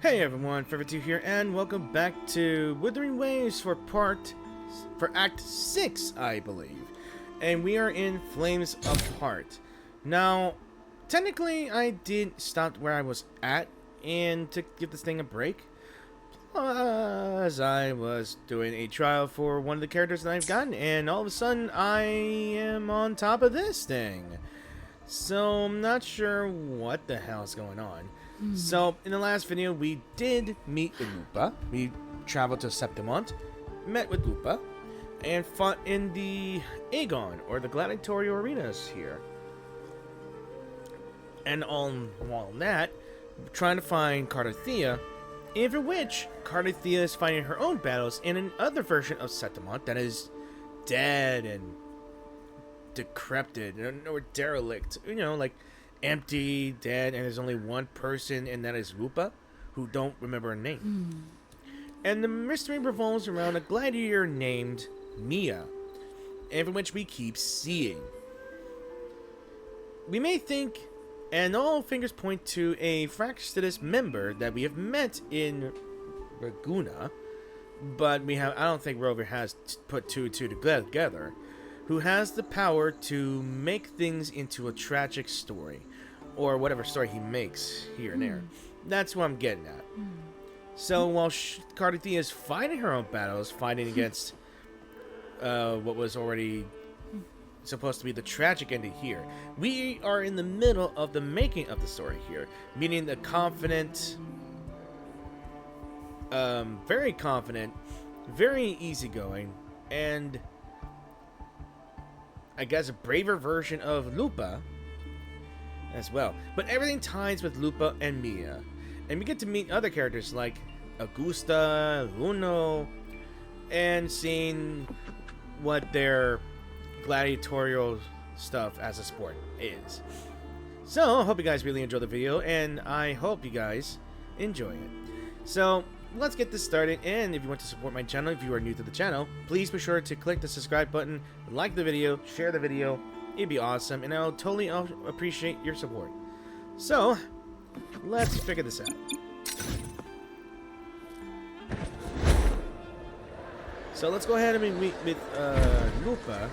Hey everyone, Forever2 here, and welcome back to Wuthering Waves for Act 6, I believe. And we are in Flames Apart. Now, technically, I did stop where I was at and to give this thing a break. As I was doing a trial for one of the characters that I've gotten, and all of a sudden, I am on top of this thing. So, I'm not sure what the hell's going on. So, in the last video, we did meet with Lupa. We traveled to Septimont, met with Lupa, and fought in the Agon, or the gladiatorial arenas here. And on that, trying to find Cardothea, and for which, Cardothea is fighting her own battles in another version of Septimont that is dead and decrepit, or derelict, you know, like empty, dead, and there's only one person, and that is Lupa, who don't remember her name. And the mystery revolves around a gladiator named Mia, and from which we keep seeing. We may think, and all fingers point to a Fractsidus member that we have met in Laguna, but I don't think Rover has put two and two together, who has the power to make things into a tragic story, or whatever story he makes here and there. That's what I'm getting at. So while Cardothea is fighting her own battles, fighting against what was already supposed to be the tragic ending here, we are in the middle of the making of the story here, meaning the confident, very confident, very easygoing, and I guess a braver version of Lupa as well. But everything ties with Lupa and Mia. And we get to meet other characters like Augusta, Uno, and seeing what their gladiatorial stuff as a sport is. So, I hope you guys really enjoy the video, and I hope you guys enjoy it. So, let's get this started, and if you want to support my channel, if you are new to the channel, please be sure to click the subscribe button, like the video, share the video. It'd be awesome, and I'll totally appreciate your support. So, let's figure this out. So let's go ahead and meet with Lupa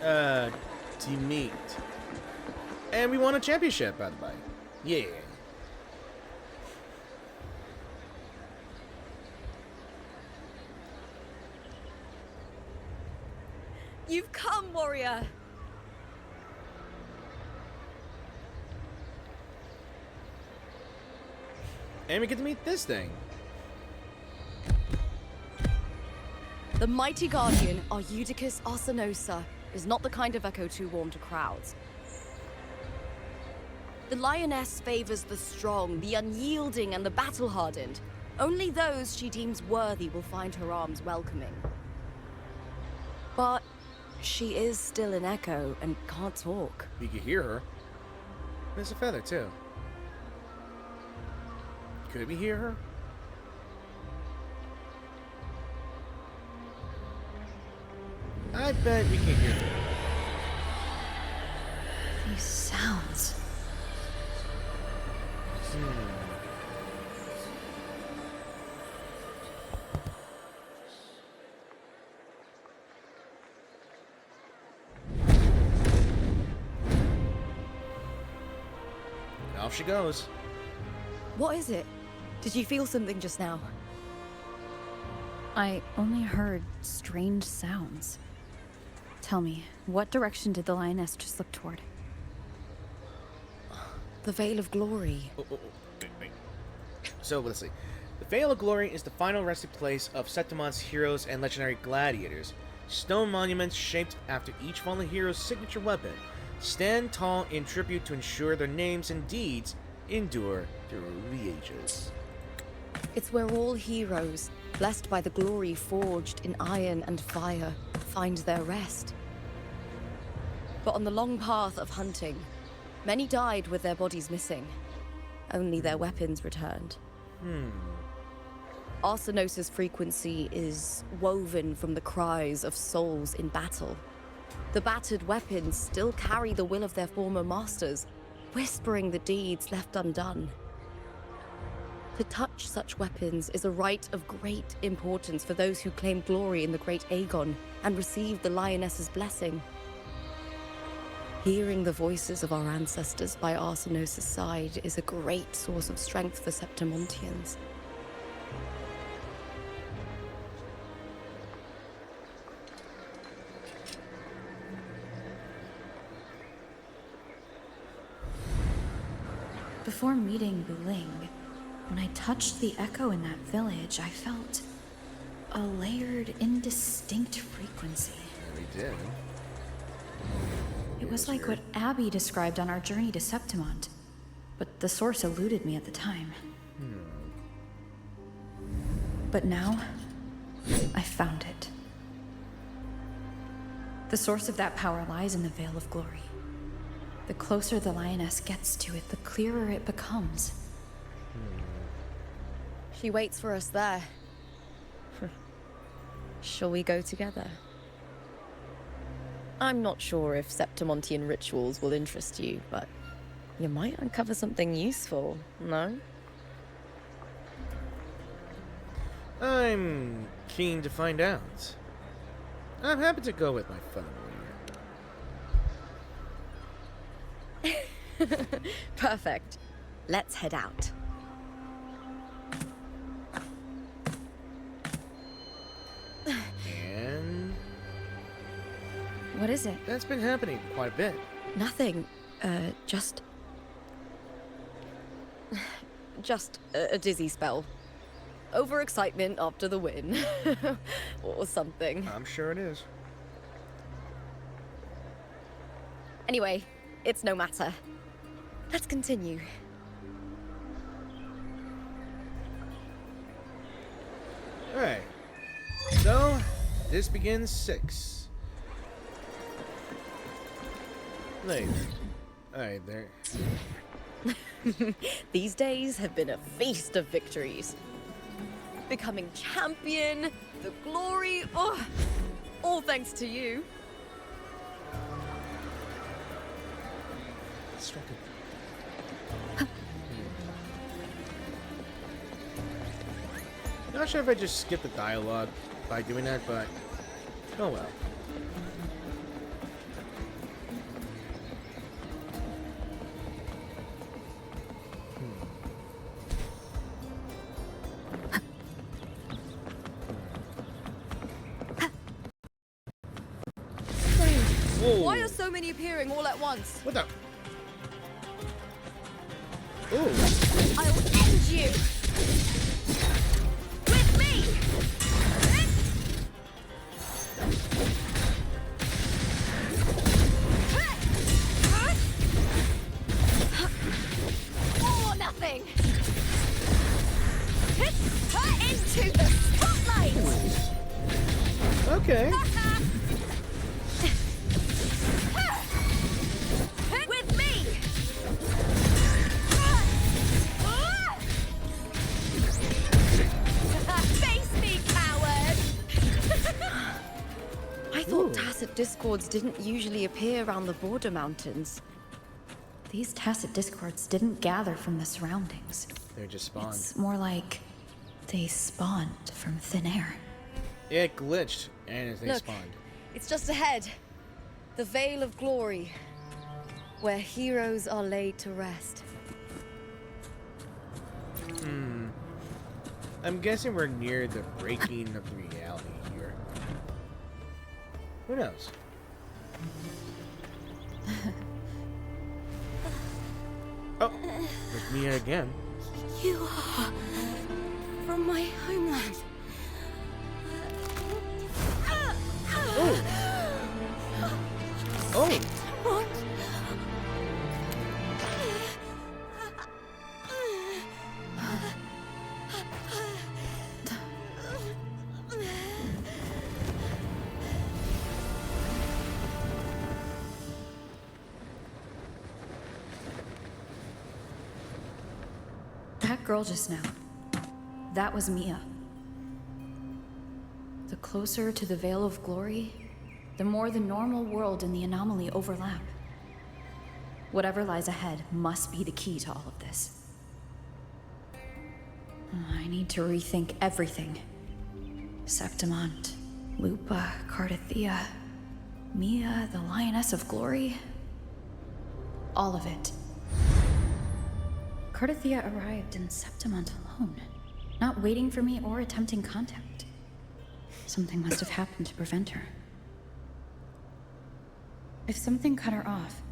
to meet. And we won a championship, by the way. Yeah. You've come, warrior! And we get to meet this thing. The mighty guardian, Arudicus Arsenosa, is not the kind of echo too warm to crowds. The Lioness favors the strong, the unyielding, and the battle-hardened. Only those she deems worthy will find her arms welcoming. But she is still an echo and can't talk. We can hear her. There's a feather, too. Could we hear her? I bet we can hear her. These sounds. Off she goes. What is it? Did you feel something just now? I only heard strange sounds. Tell me, what direction did the Lioness just look toward? The Vale of Glory. Wait. So, let's see. The Vale of Glory is the final resting place of Septimont's heroes and legendary gladiators. Stone monuments shaped after each fallen hero's signature weapon stand tall in tribute to ensure their names and deeds endure through the ages. It's where all heroes, blessed by the glory forged in iron and fire, find their rest. But on the long path of hunting, many died with their bodies missing. Only their weapons returned. Arsenosa's frequency is woven from the cries of souls in battle. The battered weapons still carry the will of their former masters, whispering the deeds left undone. To touch such weapons is a rite of great importance for those who claim glory in the Grand Agon and receive the Lioness's blessing. Hearing the voices of our ancestors by Arsenos' side is a great source of strength for Septimontians. Before meeting Buling, when I touched the echo in that village, I felt a layered, indistinct frequency. We did. It was like what Abby described on our journey to Septimont, but the source eluded me at the time. But now, I found it. The source of that power lies in the Vale of Glory. The closer the Lioness gets to it, the clearer it becomes. She waits for us there. Shall we go together? I'm not sure if Septimontian rituals will interest you, but you might uncover something useful, no? I'm keen to find out. I'm happy to go with my family. Perfect. Let's head out. And What is it? that's been happening quite a bit. Nothing. Just a dizzy spell. Overexcitement after the win. Or something. I'm sure it is. Anyway, it's no matter. Let's continue. Alright. So, this begins 6. Like, alright, there. These days have been a feast of victories. Becoming champion, the glory, oh, all thanks to you. Struck it. Not sure if I just skipped the dialogue by doing that, but oh well. Whoa. Why are so many appearing all at once? What the? Ooh. I'll end you! With me! All or nothing! Into the spotlight! Okay. With me! Face me, coward! I thought Ooh. tacit discords didn't usually appear around the border mountains. These tacit discords didn't gather from the surroundings. They just spawned. It's more like they spawned from thin air. It glitched and they Look. spawned. It's just ahead. The Vale of Glory, where heroes are laid to rest. I'm guessing we're near the breaking of the reality here. Who knows? Oh, it's Mia again. You are from my homeland. Oh! Oh! What? That girl just now, that was Mia. The closer to the Vale of Glory, the more the normal world and the anomaly overlap. Whatever lies ahead must be the key to all of this. I need to rethink everything. Septimont, Lupa, Cardathea, Mia, the Lioness of Glory. All of it. Cardathea arrived in Septimont alone, not waiting for me or attempting contact. Something must have happened to prevent her. If something cut her off,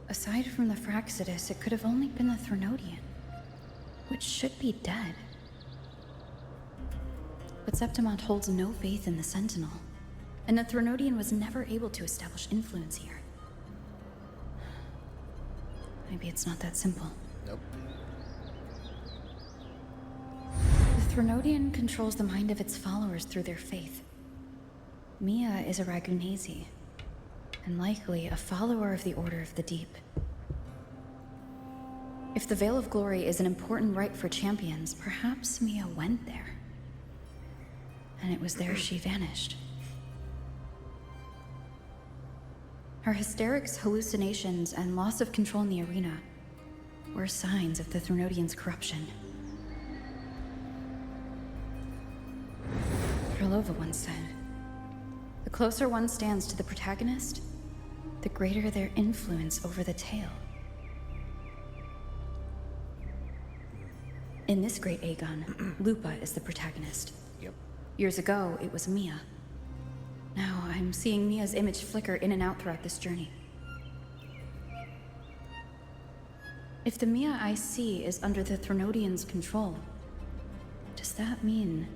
aside from the Fractsidus, it could have only been the Threnodian, which should be dead. But Septimont holds no faith in the Sentinel, and the Threnodian was never able to establish influence here. Maybe it's not that simple. Nope. The Threnodian controls the mind of its followers through their faith. Mia is a Ragunesi, and likely a follower of the Order of the Deep. If the Vale of Glory is an important rite for champions, perhaps Mia went there. And it was there she vanished. Her hysterics, hallucinations, and loss of control in the arena were signs of the Threnodian's corruption. Krylova once said, "The closer one stands to the protagonist, the greater their influence over the tale." In this Great Agon, Lupa is the protagonist. Yep. Years ago, it was Mia. Now, I'm seeing Mia's image flicker in and out throughout this journey. If the Mia I see is under the Threnodian's control, does that mean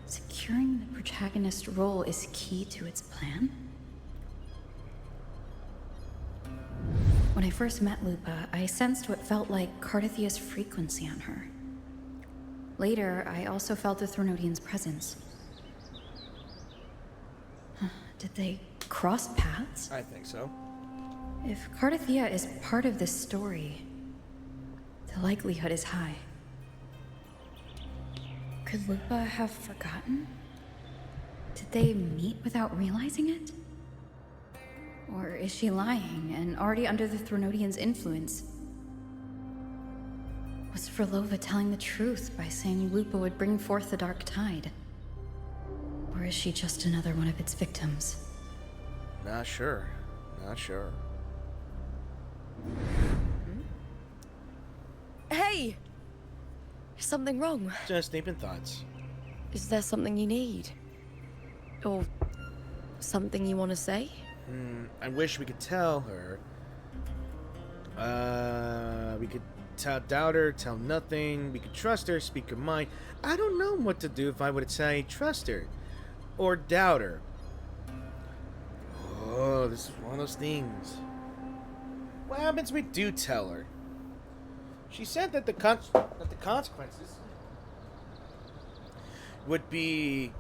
securing the protagonist role is key to its plan? When I first met Lupa, I sensed what felt like Cardathea's frequency on her. Later, I also felt the Threnodian's presence. Did they cross paths? I think so. If Cardathea is part of this story, the likelihood is high. Could Lupa have forgotten? Did they meet without realizing it? Or is she lying and already under the Threnodian's influence? Was Frolova telling the truth by saying Lupa would bring forth the Dark Tide? Or is she just another one of its victims? Not sure. Not sure. Hey! Is something wrong? Just deep thoughts. Is there something you need? Or something you want to say? I wish we could tell her. We could doubt her, tell nothing. We could trust her, speak her mind. I don't know what to do if I would say trust her or doubt her. Oh, this is one of those things. What happens if we do tell her? She said that the consequences would be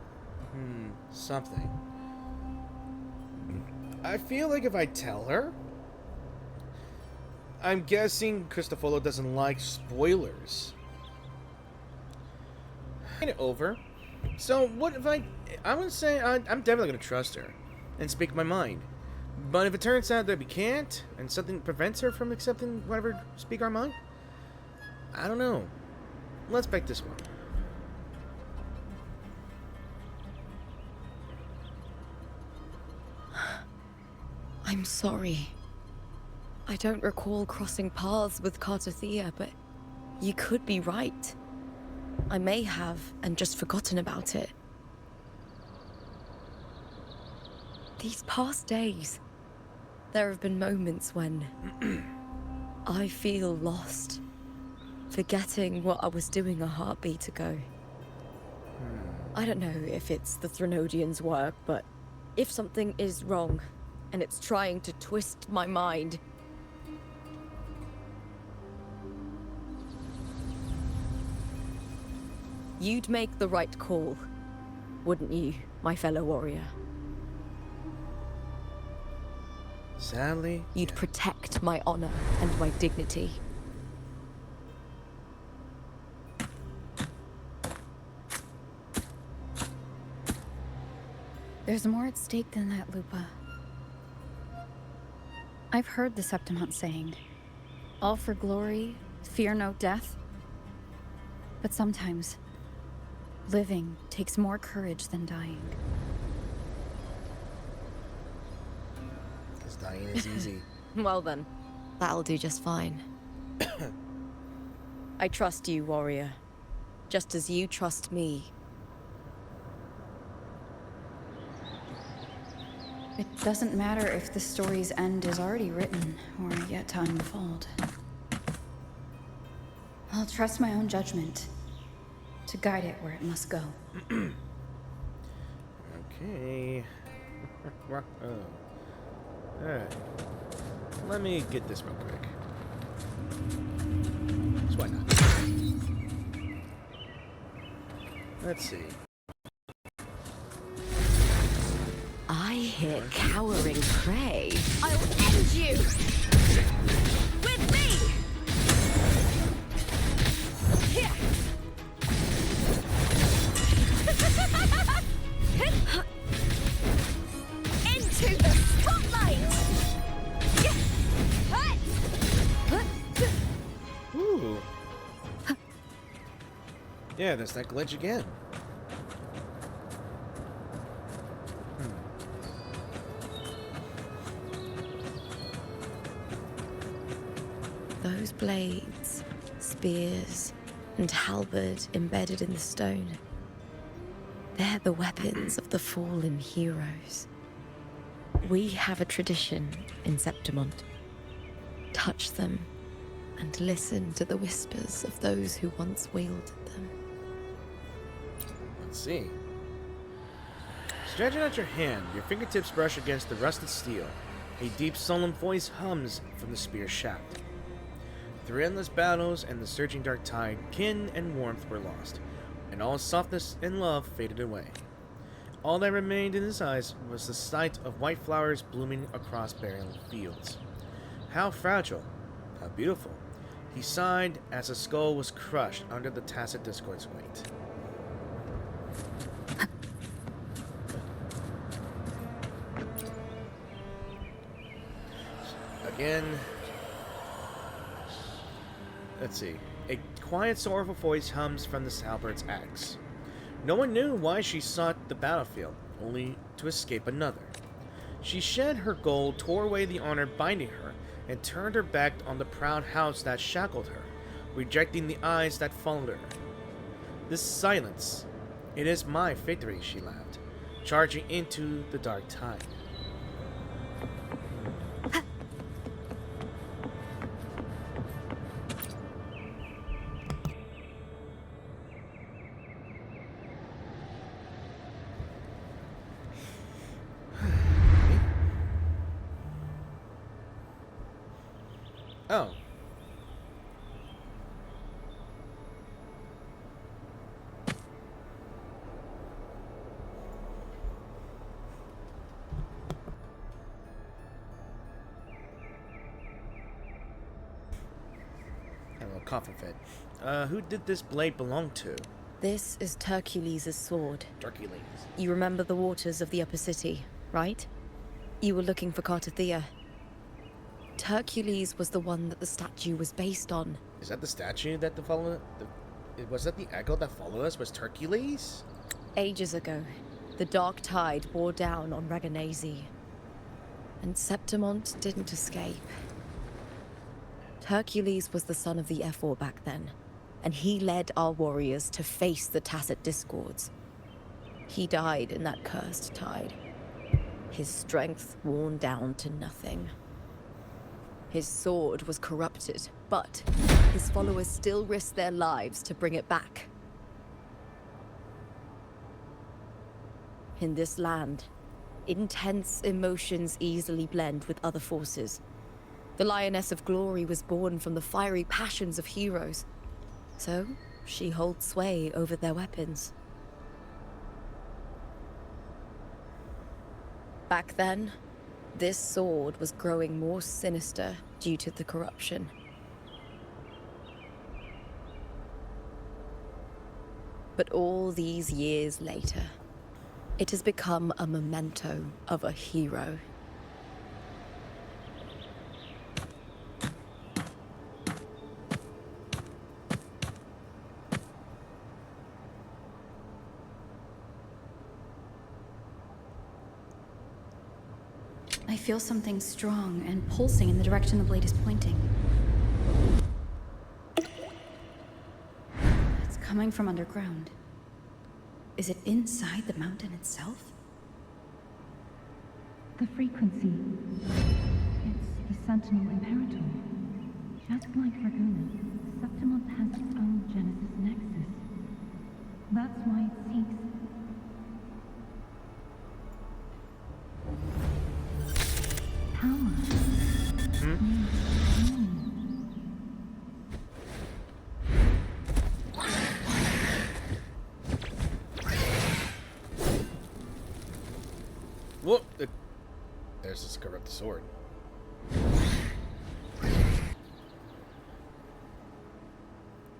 something. I feel like if I tell her, I'm guessing Cristofolo doesn't like spoilers. Get it over. So what if I would say I'm definitely gonna trust her and speak my mind. But if it turns out that we can't, and something prevents her from accepting whatever speak our mind, I don't know. Let's pick this one. I'm sorry. I don't recall crossing paths with Cardathea, but you could be right. I may have, and just forgotten about it. These past days, there have been moments when I feel lost, forgetting what I was doing a heartbeat ago. I don't know if it's the Threnodian's work, but if something is wrong, and it's trying to twist my mind, you'd make the right call, wouldn't you, my fellow warrior? Sadly, You'd protect my honor and my dignity. There's more at stake than that, Lupa. I've heard the Septimont saying, all for glory, fear no death. But sometimes, living takes more courage than dying. Because dying is easy. Well then, that'll do just fine. I trust you, warrior. Just as you trust me. It doesn't matter if the story's end is already written or yet to unfold. I'll trust my own judgment to guide it where it must go. Okay. Alright. Let me get this real quick. So why not? Let's see. I hear cowering prey. I'll end you! With me! Here! Into the spotlight! Ooh. Yeah, there's that glitch again. Those blades, spears, and halberd embedded in the stone. They're the weapons of the fallen heroes. We have a tradition in Septimont. Touch them and listen to the whispers of those who once wielded them. Let's see. Stretching out your hand, your fingertips brush against the rusted steel. A deep, solemn voice hums from the spear shaft. Through endless battles and the surging dark tide, kin and warmth were lost, and all softness and love faded away. All that remained in his eyes was the sight of white flowers blooming across barren fields. How fragile, how beautiful. He sighed as a skull was crushed under the tacit discord's weight. Again, let's see. A quiet, sorrowful voice hums from the halberd's axe. No one knew why she sought the battlefield, only to escape another. She shed her gold, tore away the honor binding her, and turned her back on the proud house that shackled her, rejecting the eyes that followed her. This silence, it is my victory, she laughed, charging into the dark tide. Oh. Had a little coughing fit. Who did this blade belong to? This is Hercules' sword. Hercules. You remember the waters of the upper city, right? You were looking for Cartathea. Hercules was the one that the statue was based on. Is that the statue that was that the echo that followed us? Was Hercules? Ages ago, the dark tide bore down on Raganese. And Septimont didn't escape. Hercules was the son of the Ephor back then, and he led our warriors to face the tacit discords. He died in that cursed tide, his strength worn down to nothing. His sword was corrupted, but his followers still risked their lives to bring it back. In this land, intense emotions easily blend with other forces. The Lioness of Glory was born from the fiery passions of heroes, so she holds sway over their weapons. Back then, this sword was growing more sinister due to the corruption. But all these years later, it has become a memento of a hero. I feel something strong and pulsing in the direction the blade is pointing. It's coming from underground. Is it inside the mountain itself? The frequency. It's the Sentinel Imperator. Just like Draguna, Septimont has its own Genesis Nexus. That's why it seeks... power. Whoop! There's this corrupt sword.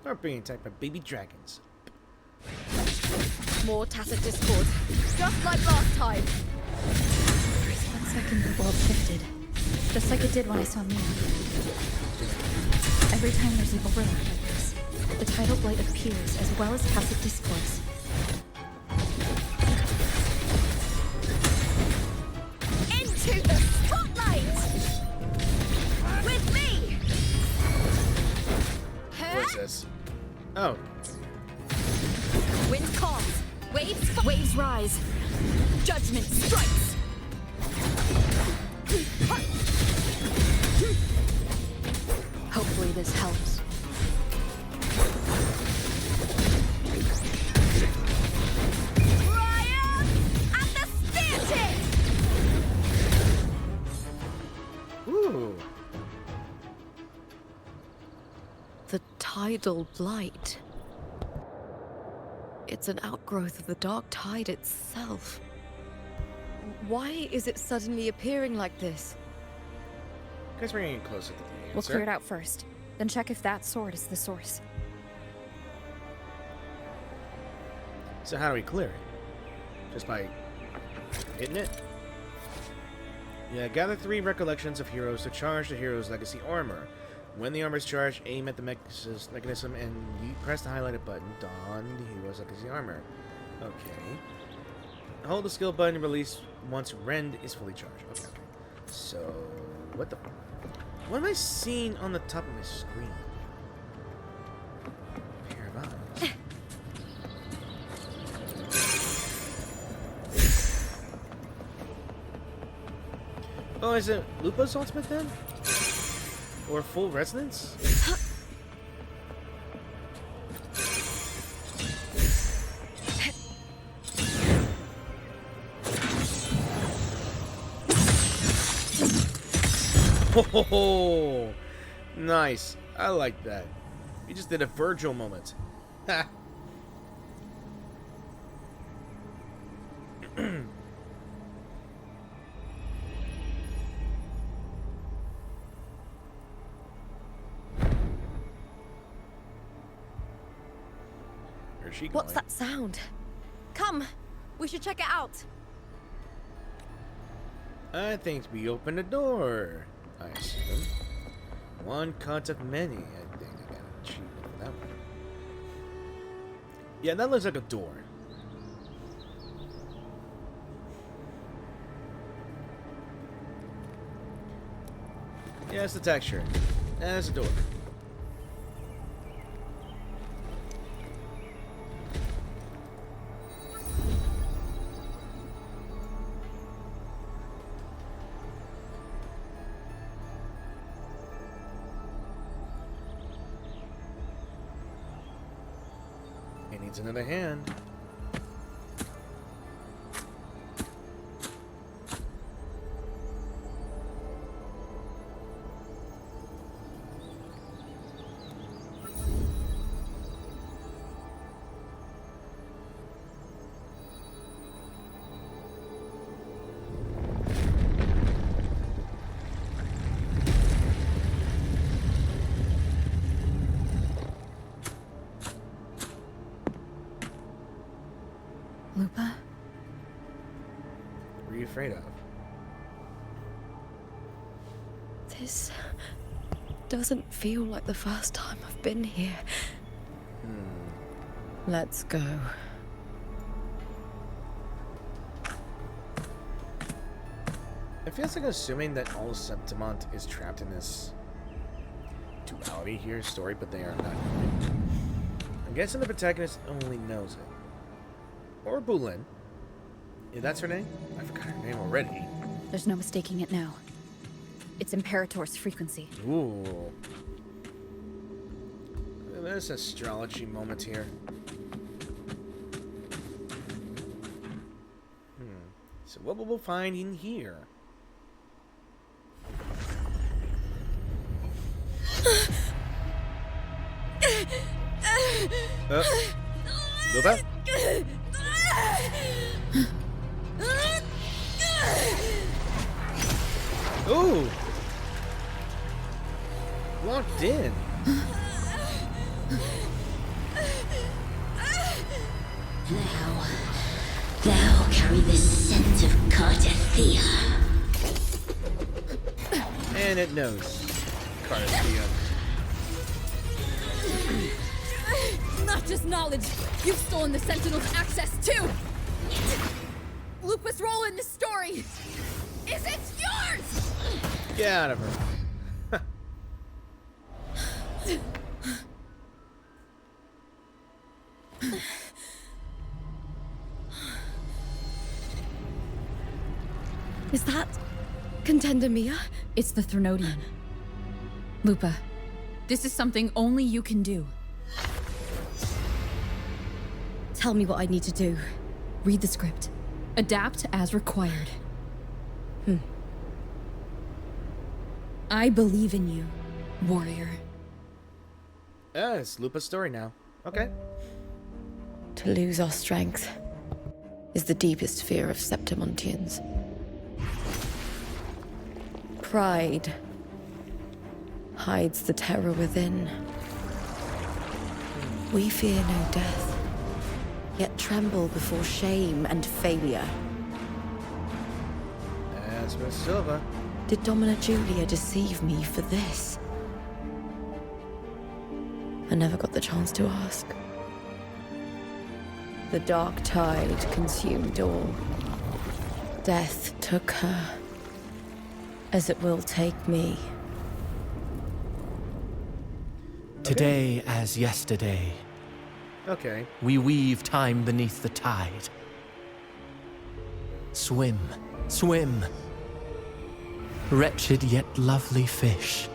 Are being attacked by baby dragons. More tacit discord, just like last time. For 1 second, the world shifted. Just like it did when I saw Mia. Every time there's an overlap like this, the tidal blight appears as well as tacit discords. Into the spotlight! With me! What's this? Oh. Wind calms, waves rise, judgment strikes. Hopefully this helps. Ryan at the spear tip! Ooh. The tidal blight. It's an outgrowth of the dark tide itself. Why is it suddenly appearing like this? Guess we're getting closer to the answer. We'll clear it out first, then check if that sword is the source. So how do we clear it? Just by hitting it? Yeah, gather 3 recollections of heroes to charge the hero's legacy armor. When the armor is charged, aim at the mechanism and you press the highlighted button. Don the hero's legacy armor. Okay. Hold the skill button and release once Rend is fully charged. Okay, okay. So, what the... What am I seeing on the top of my screen? A pair of eyes. Oh, is it Lupa's ultimate then? Or full resonance? Oh, nice. I like that. You just did a Virgil moment. Ha. Where's she going? What's that sound? Come, we should check it out. I think we opened the door. I assume. One cut of many. I think I got an achievement for that one. Yeah, that looks like a door. Yeah, it's the texture. And it's a door. It needs another hand. Lupa? What are you afraid of? This doesn't feel like the first time I've been here. Let's go. It feels like assuming that all of Septimont is trapped in this duality here story, but they are not. I'm guessing the protagonist only knows it. Or Bulin. Yeah, that's her name? I forgot her name already. There's no mistaking it now. It's Imperator's frequency. Ooh. There's an astrology moment here. So what will we find in here? Lupa? Ooh! Locked in. Thou carry the scent of Cardathia. And it knows. Cardathia. Not just knowledge, you've stolen the Sentinel's access too! Lupa's role in this story is it yours! Get out of her. Is that Contender Mia? It's the Threnodian. Lupa, this is something only you can do. Tell me what I need to do. Read the script. Adapt as required. I believe in you, warrior. It's Lupa's story now. Okay. To lose our strength is the deepest fear of Septimontians. Pride hides the terror within. We fear no death, yet tremble before shame and failure. That's Miss Silva. Did Domina Julia deceive me for this? I never got the chance to ask. The dark tide consumed all. Death took her, as it will take me. Today as yesterday, Okay. we weave time beneath the tide. Swim, swim. Wretched yet lovely fish.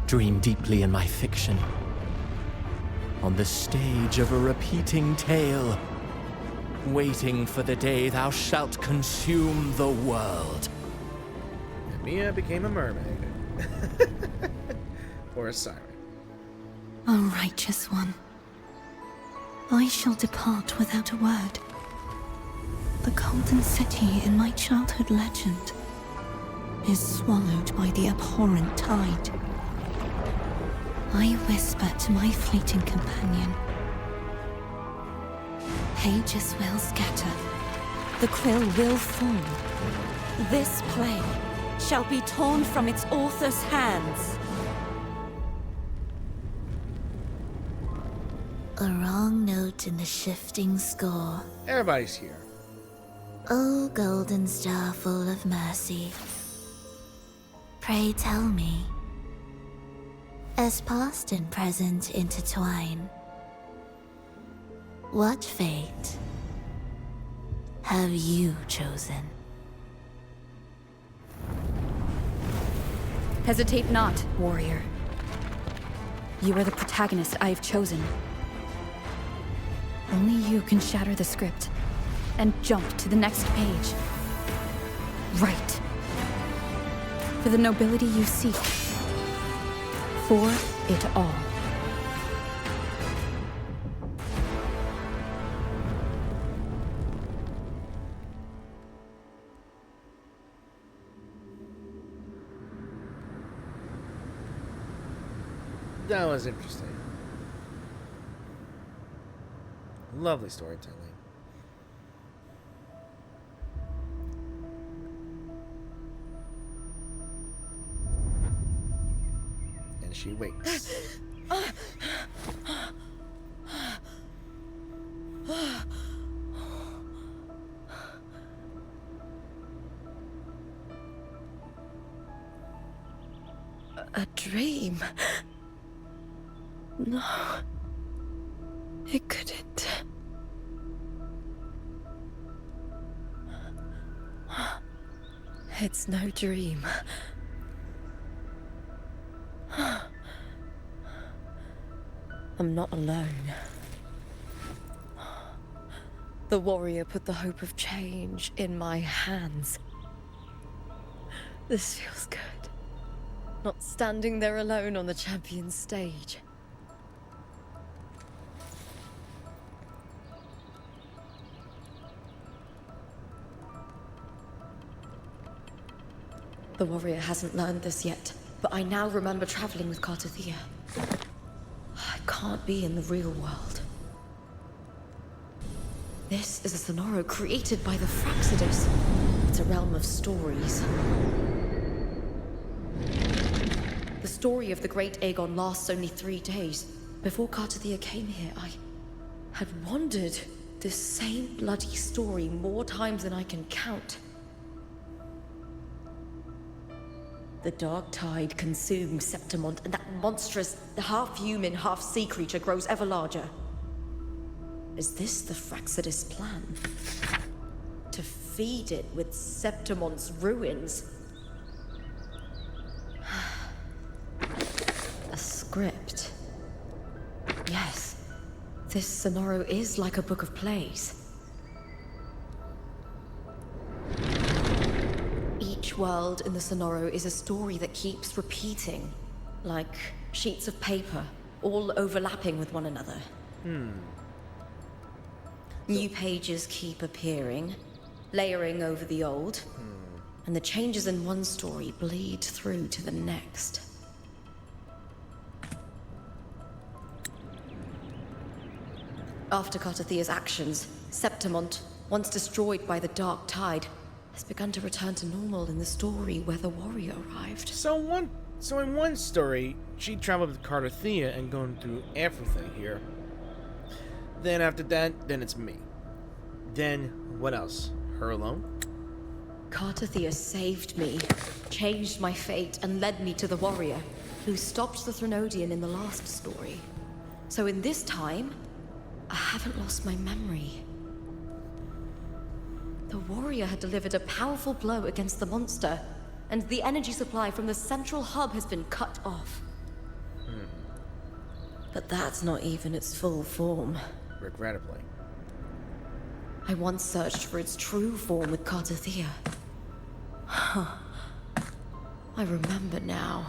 Dream deeply in my fiction. On the stage of a repeating tale. Waiting for the day thou shalt consume the world. And Mia became a mermaid. Or a siren. O righteous one, I shall depart without a word. The golden city in my childhood legend is swallowed by the abhorrent tide. I whisper to my fleeting companion. Pages will scatter. The quill will fall. This play shall be torn from its author's hands. A wrong note in the shifting score. Everybody's here. O golden star full of mercy, pray tell me, as past and present intertwine, what fate have you chosen? Hesitate not, warrior. You are the protagonist I have chosen. Only you can shatter the script and jump to the next page. Right. For the nobility you seek. For it all. That was interesting. Lovely storytelling. And she waits. dream. No. It couldn't. It's no dream. I'm not alone. The warrior put the hope of change in my hands. This feels good. Not standing there alone on the champion's stage. The warrior hasn't learned this yet, but I now remember traveling with Cartothea. I can't be in the real world. This is a Sonoro created by the Fractsidus. It's a realm of stories. The story of the Great Agon lasts only 3 days. Before Cartothea came here, I had wandered this same bloody story more times than I can count. The dark tide consumes Septimont, and that monstrous, half-human, half-sea creature grows ever larger. Is this the Fractsidus plan? To feed it with Septimont's ruins? A script. Yes, this Sonoro is like a book of plays. Each world in the Sonoro is a story that keeps repeating, like sheets of paper, all overlapping with one another. New pages keep appearing, layering over the old, and the changes in one story bleed through to the next. After Cartothea's actions, Septimont, once destroyed by the dark tide, has begun to return to normal in the story where the warrior arrived. So in one story, she traveled with Cartothea and going through everything here. Then after that, then it's me. Then what else? Her alone? Cartothea saved me, changed my fate, and led me to the warrior, who stopped the Threnodian in the last story. So in this time, I haven't lost my memory. The warrior had delivered a powerful blow against the monster, and the energy supply from the central hub has been cut off. But that's not even its full form. Regrettably. I once searched for its true form with Cartothea. I remember now.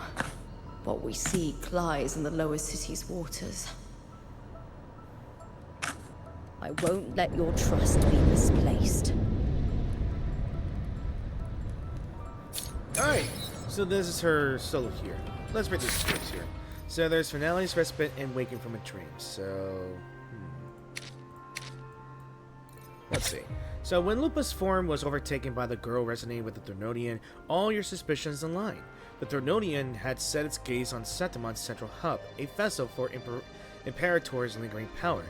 What we seek lies in the lower city's waters. I won't let your trust be misplaced. Alright, so this is her solo here. Let's read the scripts here. So there's Finale's Respite and Waking from a Dream. So, let's see. So when Lupa's form was overtaken by the girl resonating with the Threnodian, all your suspicions aligned. The Threnodian had set its gaze on Septimont's central hub, a vessel for Imperator's lingering power.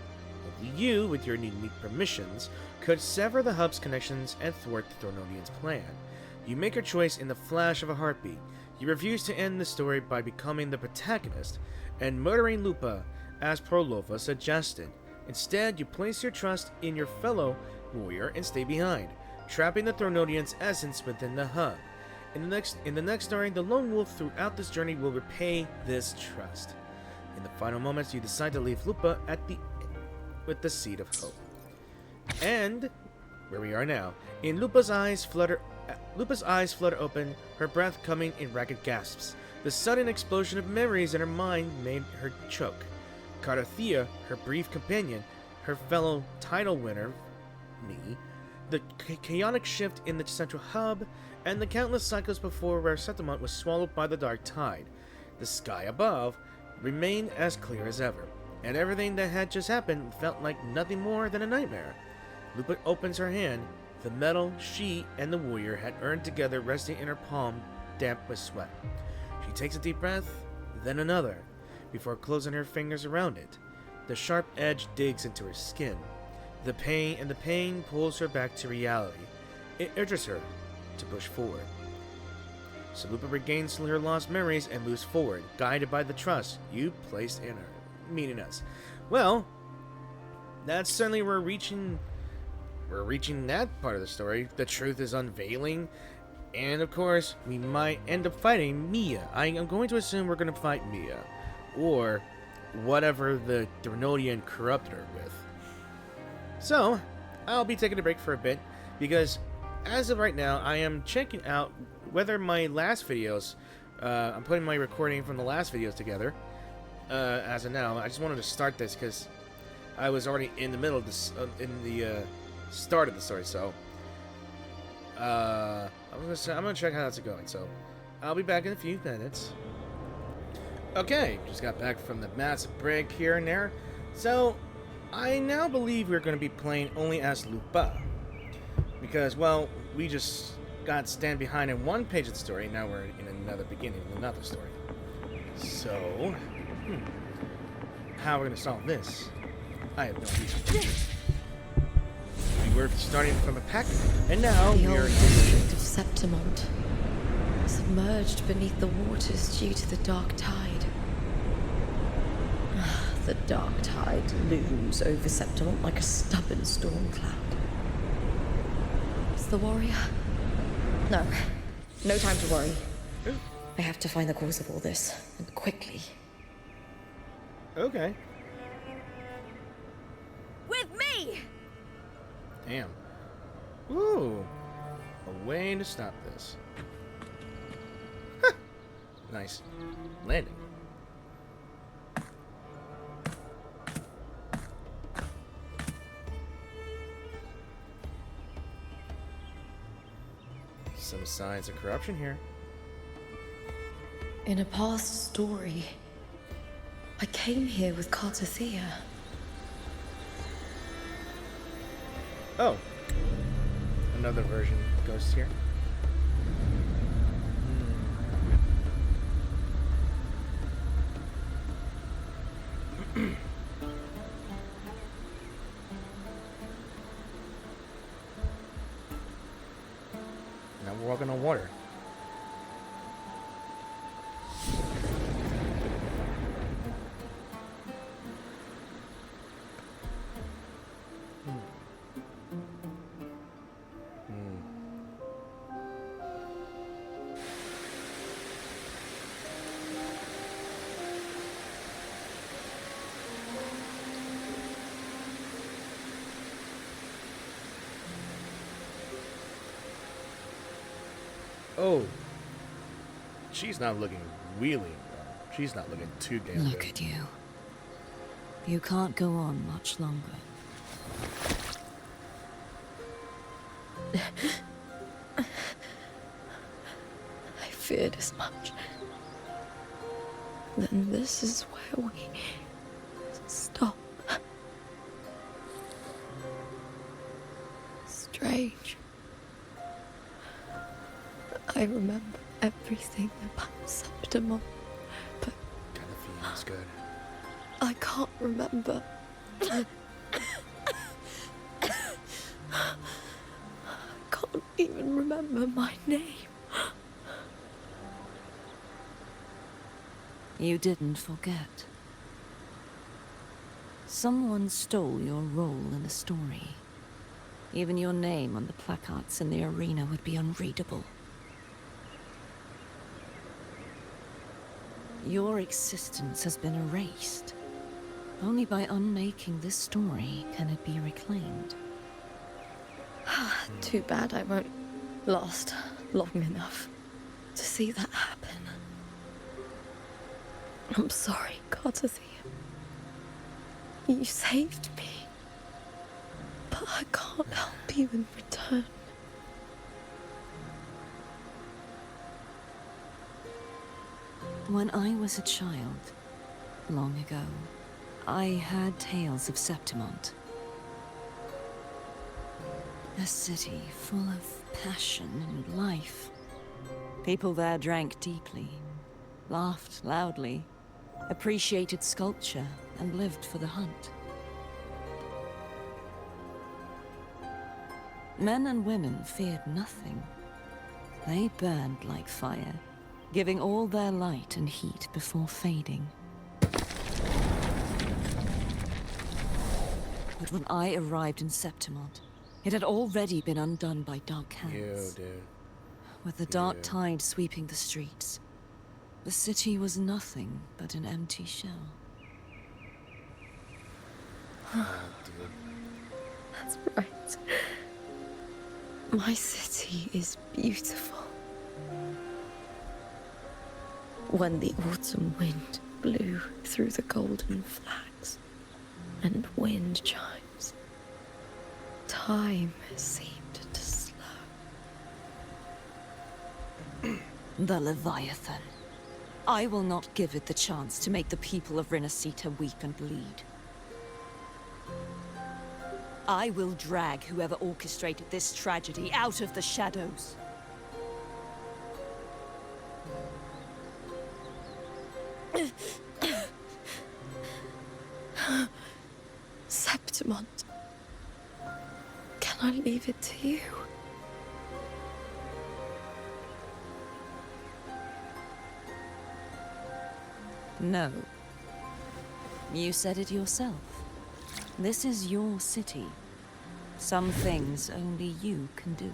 Only you, with your unique permissions, could sever the hub's connections and thwart the Threnodian's plan. You make your choice in the flash of a heartbeat. You refuse to end the story by becoming the protagonist and murdering Lupa, as Prolova suggested. Instead, you place your trust in your fellow warrior and stay behind, trapping the Threnodian's essence within the hub. In the next story, the lone wolf throughout this journey will repay this trust. In the final moments, you decide to leave Lupa with the seed of hope. And where we are now, in Lupa's eyes flutter open, her breath coming in ragged gasps. The sudden explosion of memories in her mind made her choke. Cartothea, her brief companion, her fellow title winner, me, the chaotic shift in the central hub, and the countless cycles before where Septimont was swallowed by the dark tide. The sky above remained as clear as ever, and everything that had just happened felt like nothing more than a nightmare. Lupa opens her hand. The metal she and the warrior had earned together resting in her palm, damp with sweat. She takes a deep breath, then another, before closing her fingers around it. The sharp edge digs into her skin. The pain pulls her back to reality. It urges her to push forward. so Lupa regains her lost memories and moves forward, guided by the trust you placed in her, meaning us. Well, that's certainly we're reaching that part of the story. The truth is unveiling, and of course, we might end up fighting Mia. I'm going to assume we're going to fight Mia, or whatever the Drenodian corrupted her with. So, I'll be taking a break for a bit, because as of right now, I am checking out whether my last videos, I'm putting my recording from the last videos together, as of now. I just wanted to start this, because I was already in the middle of this, in the start of the story, so I'm gonna check how that's going. So I'll be back in a few minutes. Okay, just got back from the massive break here and there. So I now believe we're going to be playing only as Lupa, because, well, we just got stand behind in one page of the story. Now we're in another beginning of another story. So how are we going to solve this? I have no idea. We were starting from a pack, and now The we are old district of Septimont, submerged beneath the waters due to the dark tide. The dark tide looms over Septimont like a stubborn storm cloud. Is the warrior? No. No time to worry. I have to find the cause of all this, and quickly. Okay. With me! Damn. Ooh. A way to stop this. Nice. Landing. Some signs of corruption here. In a past story, I came here with Cartothea. Oh. Another version of Ghost here. Now we're walking on water. Oh, she's not looking wheeling. She's not looking too damn Look good. at you. You can't go on much longer. I feared as much. Then this is where we stop. Strange. I remember everything about Septimont, but Kind of feels good. I can't remember. I can't even remember my name. You didn't forget. Someone stole your role in the story. Even your name on the placards in the arena would be unreadable. Your existence has been erased. Only by unmaking this story can it be reclaimed. Too bad I won't last long enough to see that happen. I'm sorry, Cartothea. You saved me. But I can't help you in return. When I was a child, long ago, I heard tales of Septimont. A city full of passion and life. People there drank deeply, laughed loudly, appreciated sculpture, and lived for the hunt. Men and women feared nothing. They burned like fire, giving all their light and heat before fading. But when I arrived in Septimont, it had already been undone by dark hands. Dude. With the dark tide sweeping the streets, the city was nothing but an empty shell. Oh, dude. That's right. My city is beautiful. When the autumn wind blew through the golden flags and wind chimes, time seemed to slow. The Leviathan. I will not give it the chance to make the people of Rinascita weep and bleed. I will drag whoever orchestrated this tragedy out of the shadows. Septimont. Can I leave it to you? No. You said it yourself. This is your city. Some things only you can do.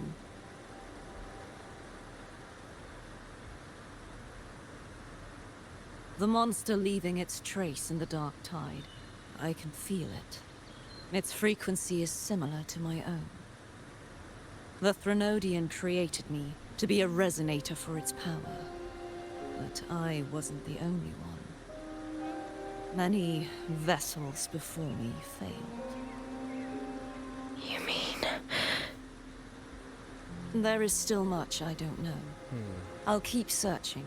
The monster leaving its trace in the dark tide. I can feel it. Its frequency is similar to my own. The Threnodian created me to be a resonator for its power. But I wasn't the only one. Many vessels before me failed. You mean? There is still much I don't know. I'll keep searching.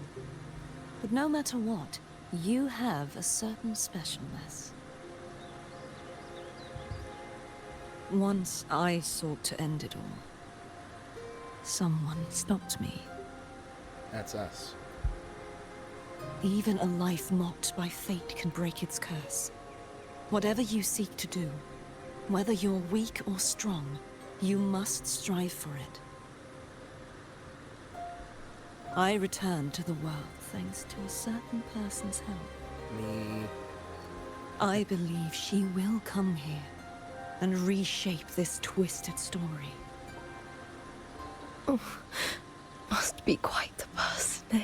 But no matter what, you have a certain specialness. Once I sought to end it all. Someone stopped me. That's us. Even a life mocked by fate can break its curse. Whatever you seek to do, whether you're weak or strong, you must strive for it. I return to the world thanks to a certain person's help. Me. I believe she will come here and reshape this twisted story. Oh, must be quite the person, eh?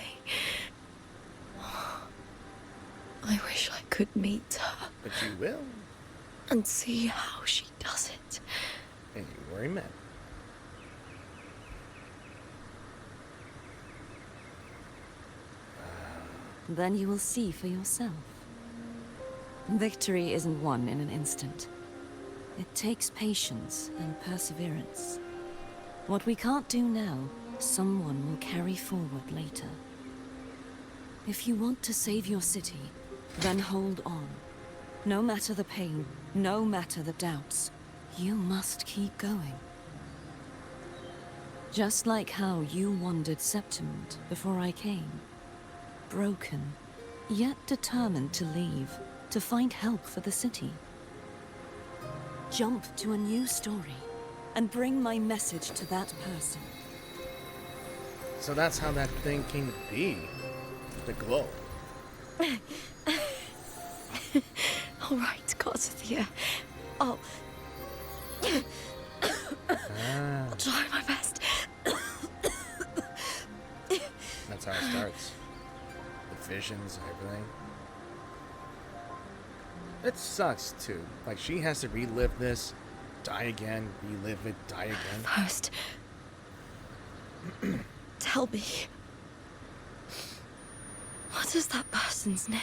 I wish I could meet her. But you will. And see how she does it. And you already met. Then you will see for yourself. Victory isn't won in an instant. It takes patience and perseverance. What we can't do now, someone will carry forward later. If you want to save your city, then hold on. No matter the pain, no matter the doubts, you must keep going. Just like how you wandered Septimont before I came. Broken, yet determined to leave, to find help for the city. Jump to a new story, and bring my message to that person. So that's how that thing came to be. The glow. All right, Garcia. I'll try my best. That's how it starts. The visions and everything. It sucks, too. Like, she has to relive this, die again, relive it, die again. First, tell me, what is that person's name?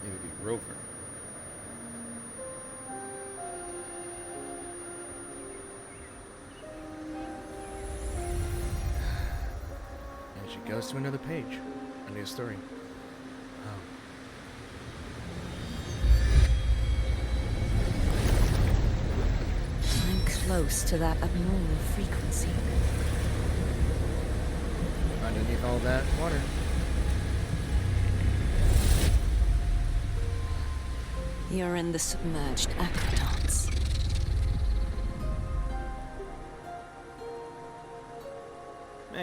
It would be Rover. And she goes to another page. A new story. Oh. I'm close to that abnormal frequency. Underneath all that water. You're in the submerged aqueducts.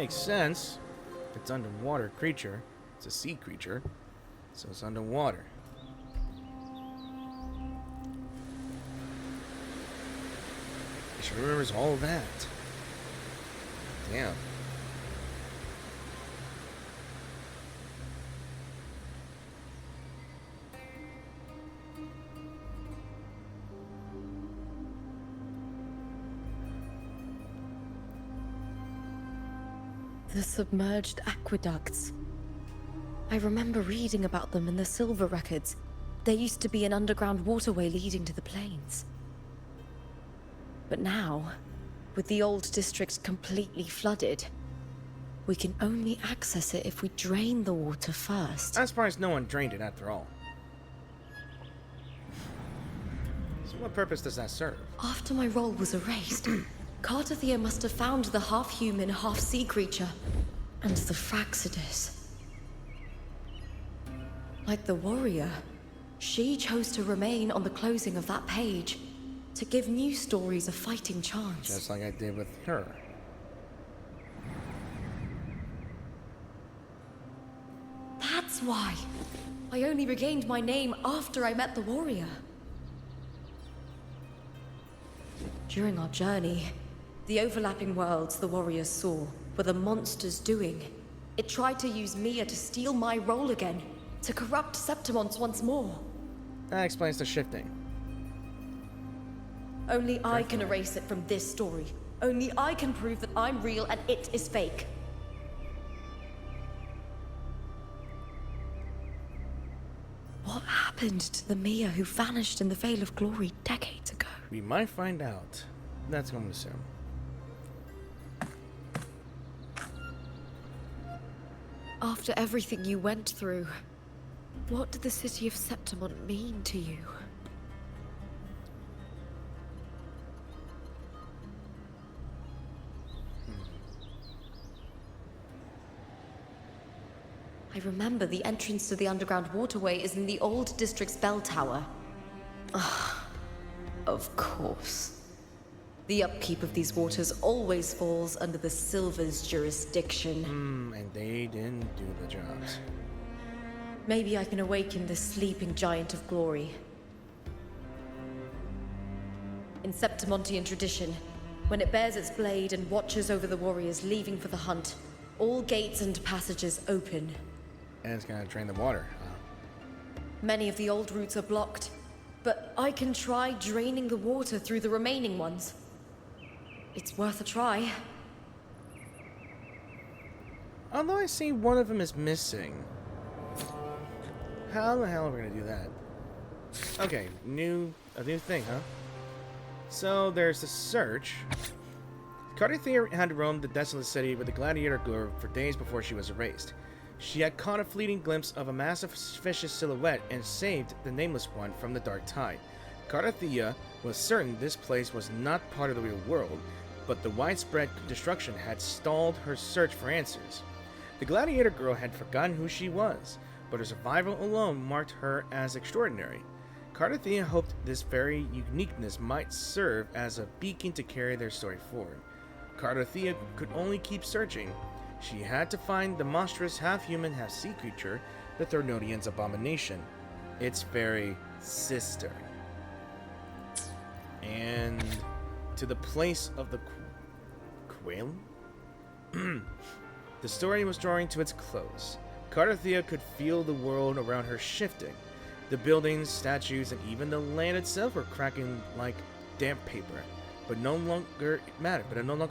Makes sense. It's underwater creature. It's a sea creature. So it's underwater. She remembers all of that. Damn. The submerged aqueducts. I remember reading about them in the silver records. There used to be an underground waterway leading to the plains. But now, with the old district completely flooded, we can only access it if we drain the water first. I'm surprised no one drained it after all. So what purpose does that serve? After my role was erased, Cartathea must have found the half-human, half-sea creature, and the Fractsidus. Like the warrior, she chose to remain on the closing of that page, to give new stories a fighting chance. Just like I did with her. That's why. I only regained my name after I met the warrior. During our journey, the overlapping worlds the warriors saw were the monsters doing. It tried to use Mia to steal my role again, to corrupt Septimont once more. That explains the shifting. Only I can erase it from this story. Only I can prove that I'm real and it is fake. What happened to the Mia who vanished in the Vale of Glory decades ago? We might find out. That's going to assume. After everything you went through, what did the city of Septimont mean to you? I remember the entrance to the underground waterway is in the old district's bell tower. Ah, of course. The upkeep of these waters always falls under the Silver's jurisdiction. And they didn't do the jobs. Maybe I can awaken the sleeping giant of glory. In Septimontian tradition, when it bears its blade and watches over the warriors leaving for the hunt, all gates and passages open. And it's gonna drain the water. Many of the old routes are blocked, but I can try draining the water through the remaining ones. It's worth a try. Although I see one of them is missing. How the hell are we gonna do that? Okay, a new thing, huh? So there's the search. Cartathea had roamed the desolate city with the gladiator glory for days before she was erased. She had caught a fleeting glimpse of a massive fish's silhouette and saved the nameless one from the dark tide. Cartathea was certain this place was not part of the real world, but the widespread destruction had stalled her search for answers. The gladiator girl had forgotten who she was, but her survival alone marked her as extraordinary. Cartathea hoped this very uniqueness might serve as a beacon to carry their story forward. Cartathea could only keep searching. She had to find the monstrous half-human, half-sea creature, the Thornodian's abomination, its very sister. And to the place of the quail? The story was drawing to its close. Cartathea could feel the world around her shifting. The buildings, statues, and even the land itself were cracking like damp paper, but it no longer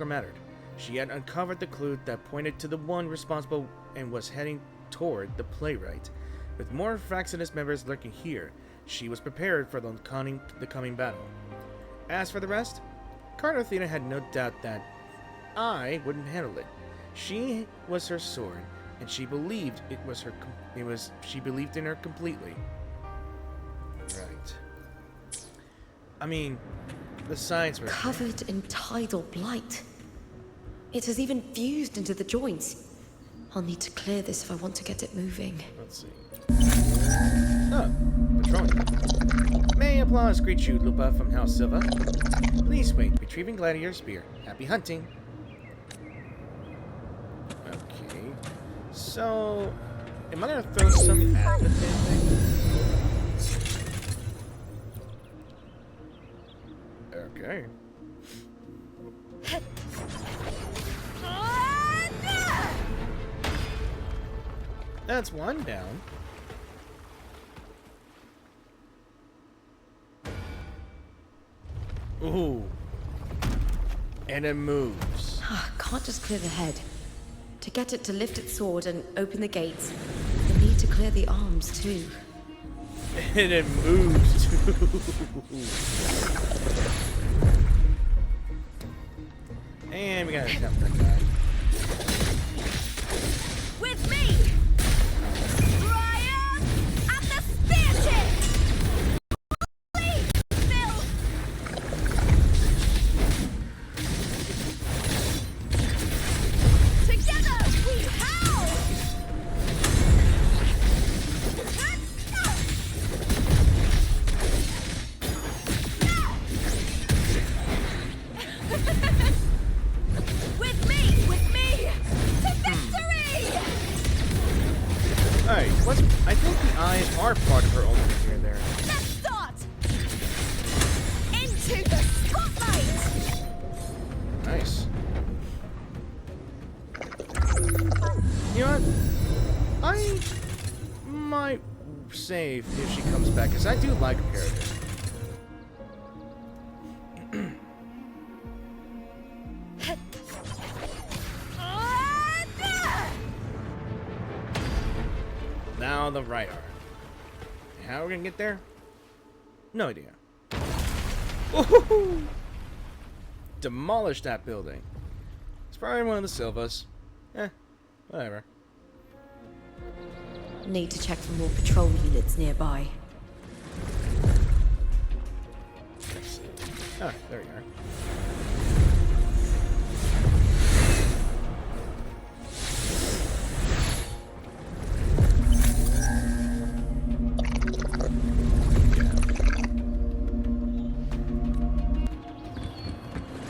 mattered. She had uncovered the clue that pointed to the one responsible and was heading toward the playwright. With more Fractsidus members lurking here, she was prepared for the coming battle. As for the rest, Cartathea had no doubt that I wouldn't handle it. She was her sword, and she believed she believed in her completely. Right. I mean, the signs were covered in tidal blight. It has even fused into the joints. I'll need to clear this if I want to get it moving. Let's see. Oh, patrolling. May applause greet you, Lupa from House Silva. Please wait, retrieving gladiator spear. Happy hunting. Okay. So, am I gonna throw something at the damn thing? Okay. That's one down. Ooh. And it moves. Can't just clear the head. To get it to lift its sword and open the gates, I need to clear the arms too. And it moves too. And we gotta jump that guy. With me! Brian! At the spear tip! Together we howl! With me! To victory! Alright, I think the eyes are part of her ultimate here and there. Let's start! Into the spotlight! Nice. You know what? I might save if she comes back, because I do like her character. Now the right arm. How are we gonna get there? No idea. Ooh! Demolish that building. It's probably one of the Silvas. Whatever. Need to check for more patrol units nearby. Ah, there you are.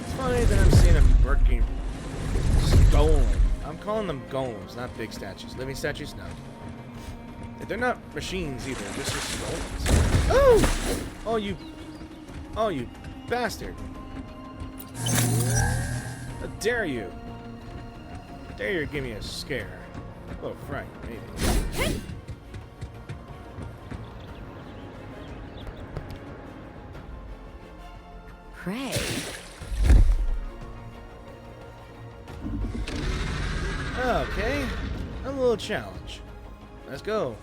It's funny that I'm seeing them working golem. I'm calling them golems, not big statues. Living statues, no. They're not machines either. They're just golems. Oh! Oh, you bastard! How dare you? Dare you give me a scare? Oh, fright, maybe. Pray. Okay, a little challenge. Let's go.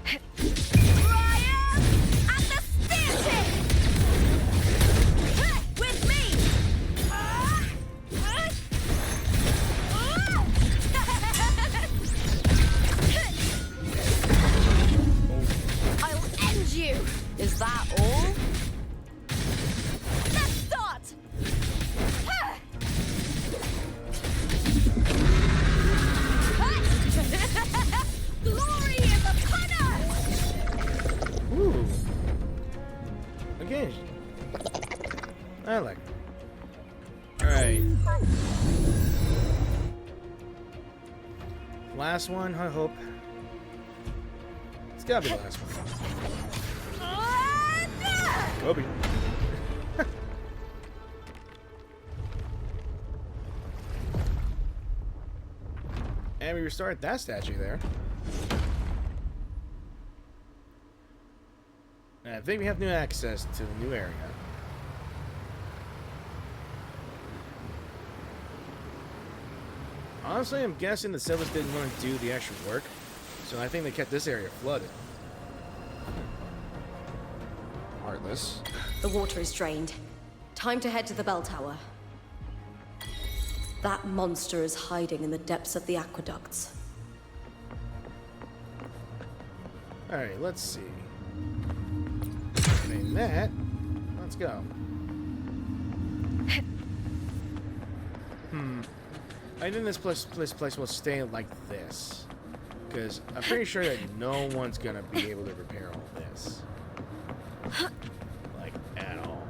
Brian! At the spear tip! With me! I'll end you! Is that all? Let's start! Glory is upon us! Ooh. Again. I like it. Alright. Last one, I hope. It's gotta be the last one. Kobe. And we restored that statue there. And I think we have new access to the new area. Honestly, I'm guessing the Silvers didn't want to do the extra work, so I think they kept this area flooded. Heartless. The water is drained. Time to head to the bell tower. That monster is hiding in the depths of the aqueducts. Alright, let's see. Name that. Let's go. I think this place will stay like this. Because I'm pretty sure that no one's gonna be able to repair all this. Like, at all.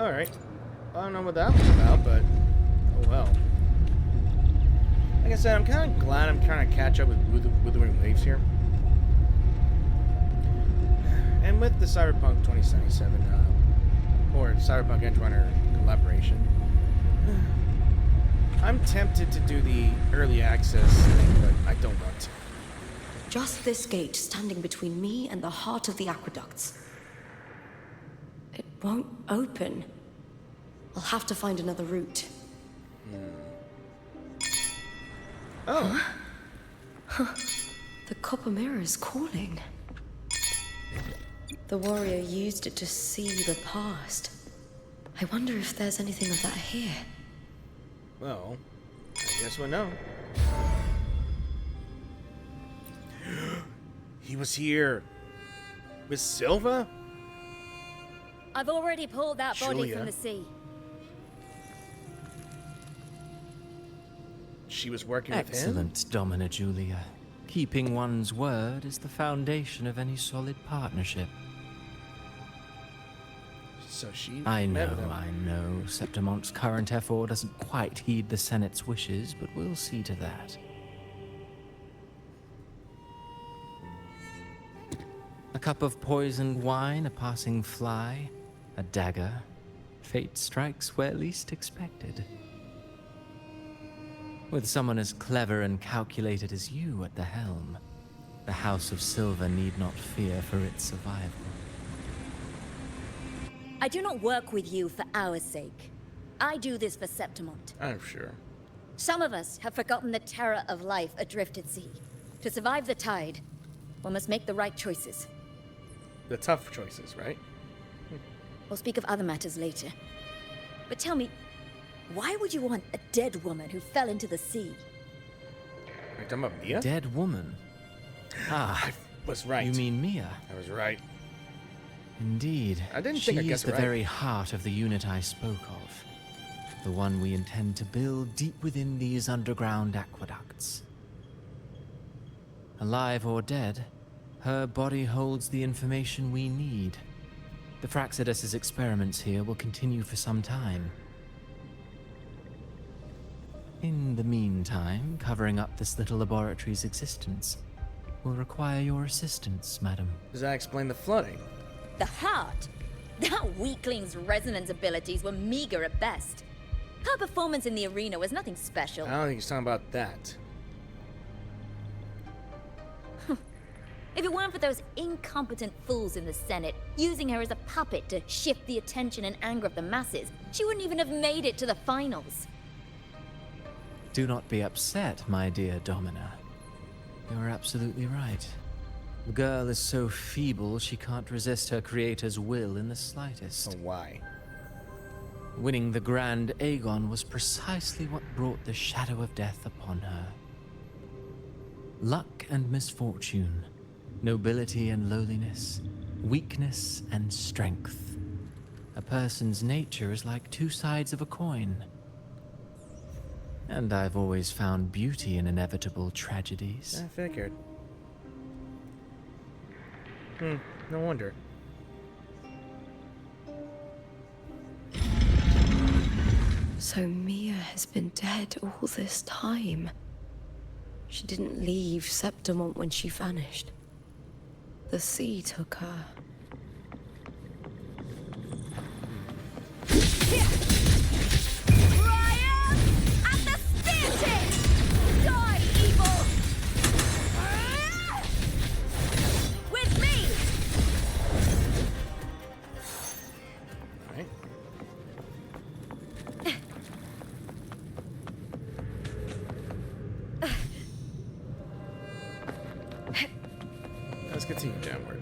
Alright. I don't know what that was about, but oh well. Like I said, I'm kind of glad I'm trying to catch up with Wuthering Waves here. And with the Cyberpunk 2077, or Cyberpunk Edge Runner collaboration, I'm tempted to do the early access thing, but I don't want to. Just this gate standing between me and the heart of the aqueducts. It won't open. I'll have to find another route. Oh. Huh. The copper mirror is calling. The warrior used it to see the past. I wonder if there's anything of that here. Well, I guess we'll know. He was here with Silva? I've already pulled that body Julia. from the sea. She was working with him? Excellent, Domina Julia. Keeping one's word is the foundation of any solid partnership. So she I met with him. know. Septimont's current effort doesn't quite heed the Senate's wishes, but we'll see to that. A cup of poisoned wine, a passing fly, a dagger. Fate strikes where least expected. With someone as clever and calculated as you at the helm, the House of Silver need not fear for its survival. I do not work with you for our sake. I do this for Septimont. I'm sure. Some of us have forgotten the terror of life adrift at sea. To survive the tide, one must make the right choices. The tough choices, right? We'll speak of other matters later. But tell me, why would you want a dead woman who fell into the sea? Are you talking about Mia? Dead woman? Ah, I was right. you mean Mia? I was right. Indeed. I didn't she think I is guessed the it right. very heart of the unit I spoke of. The one we intend to build deep within these underground aqueducts. Alive or dead, her body holds the information we need. The Fractsidus' experiments here will continue for some time. In the meantime, covering up this little laboratory's existence will require your assistance, madam. Does that explain the flooding? The heart? That weakling's resonance abilities were meager at best. Her performance in the arena was nothing special. I don't think he's talking about that. If it weren't for those incompetent fools in the Senate, using her as a puppet to shift the attention and anger of the masses, she wouldn't even have made it to the finals. Do not be upset, my dear Domina. You're absolutely right. The girl is so feeble she can't resist her creator's will in the slightest. So why? Winning the Grand Agon was precisely what brought the shadow of death upon her. Luck and misfortune, nobility and lowliness, weakness and strength. A person's nature is like two sides of a coin. And I've always found beauty in inevitable tragedies. I figured. No wonder. So Mia has been dead all this time. She didn't leave Septimont when she vanished. The sea took her. Let's continue downward.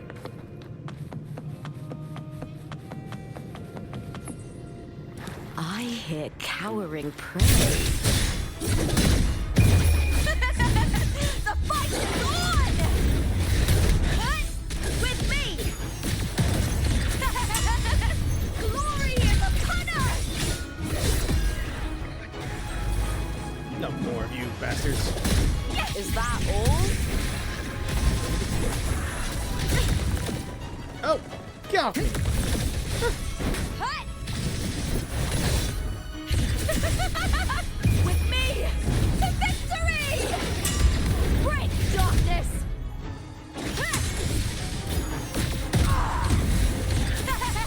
I hear cowering prey. The fight is on! With me! Glory is upon us! No more of you bastards. Is that all? Oh, get off me! With me to victory! Break darkness!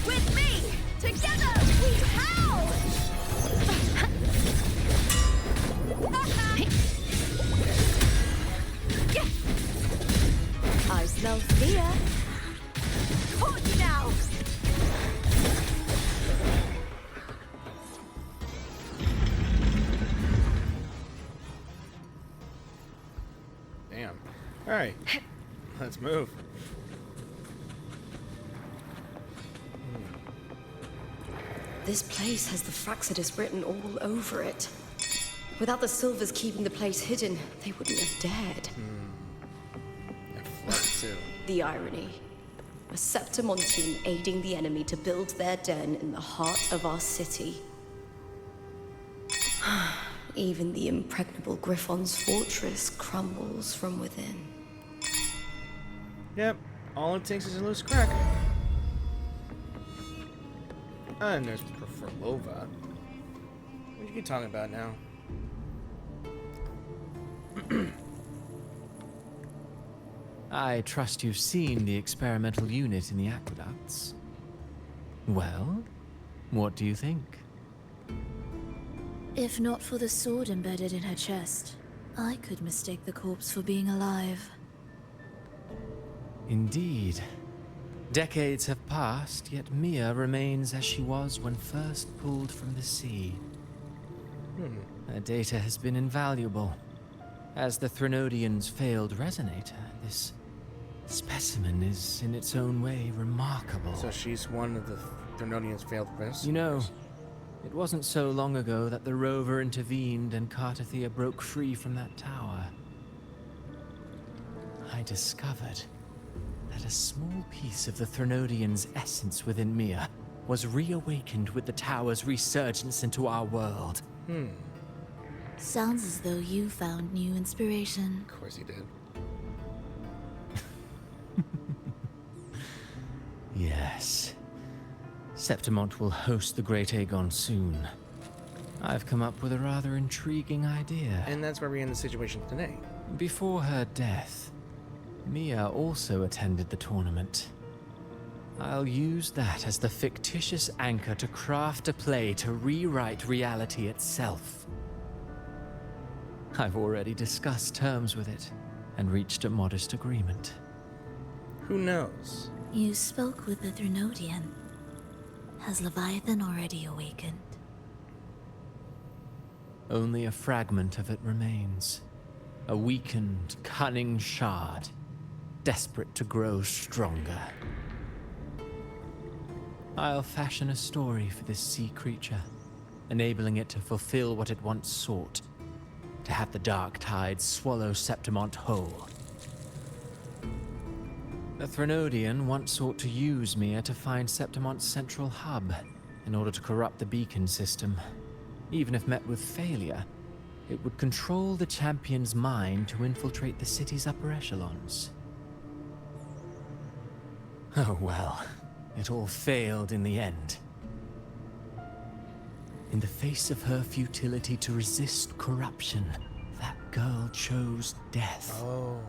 With me, together we howl! I smell fear. Caught you now! Damn. Alright. Let's move. This place has the Fractsidus written all over it. Without the Silvers keeping the place hidden, they wouldn't have dared. And flood, too. The irony. A Septimontian aiding the enemy to build their den in the heart of our city. Even the impregnable Griffon's fortress crumbles from within. Yep. All it takes is a loose crack. And there's Frolova. What are you talking about now? I trust you've seen the experimental unit in the aqueducts. Well, what do you think? If not for the sword embedded in her chest, I could mistake the corpse for being alive. Indeed. Decades have passed, yet Mia remains as she was when first pulled from the sea. Her data has been invaluable. As the Threnodian's failed resonator, this specimen is in its own way remarkable. So she's one of the Threnodian's failed prisoners? You know, it wasn't so long ago that the rover intervened and Cartathea broke free from that tower. I discovered that a small piece of the Threnodian's essence within Mia was reawakened with the tower's resurgence into our world. Sounds as though you found new inspiration. Of course he did. Yes. Septimont will host the Great Agon soon. I've come up with a rather intriguing idea. And that's where we're in the situation today. Before her death, Mia also attended the tournament. I'll use that as the fictitious anchor to craft a play to rewrite reality itself. I've already discussed terms with it and reached a modest agreement. Who knows? You spoke with the Threnodian. Has Leviathan already awakened? Only a fragment of it remains. A weakened, cunning shard, desperate to grow stronger. I'll fashion a story for this sea creature, enabling it to fulfill what it once sought, to have the dark tide swallow Septimont whole. The Threnodian once sought to use Mia to find Septimont's central hub in order to corrupt the beacon system. Even if met with failure, it would control the champion's mind to infiltrate the city's upper echelons. Oh well, it all failed in the end. In the face of her futility to resist corruption, that girl chose death. Oh.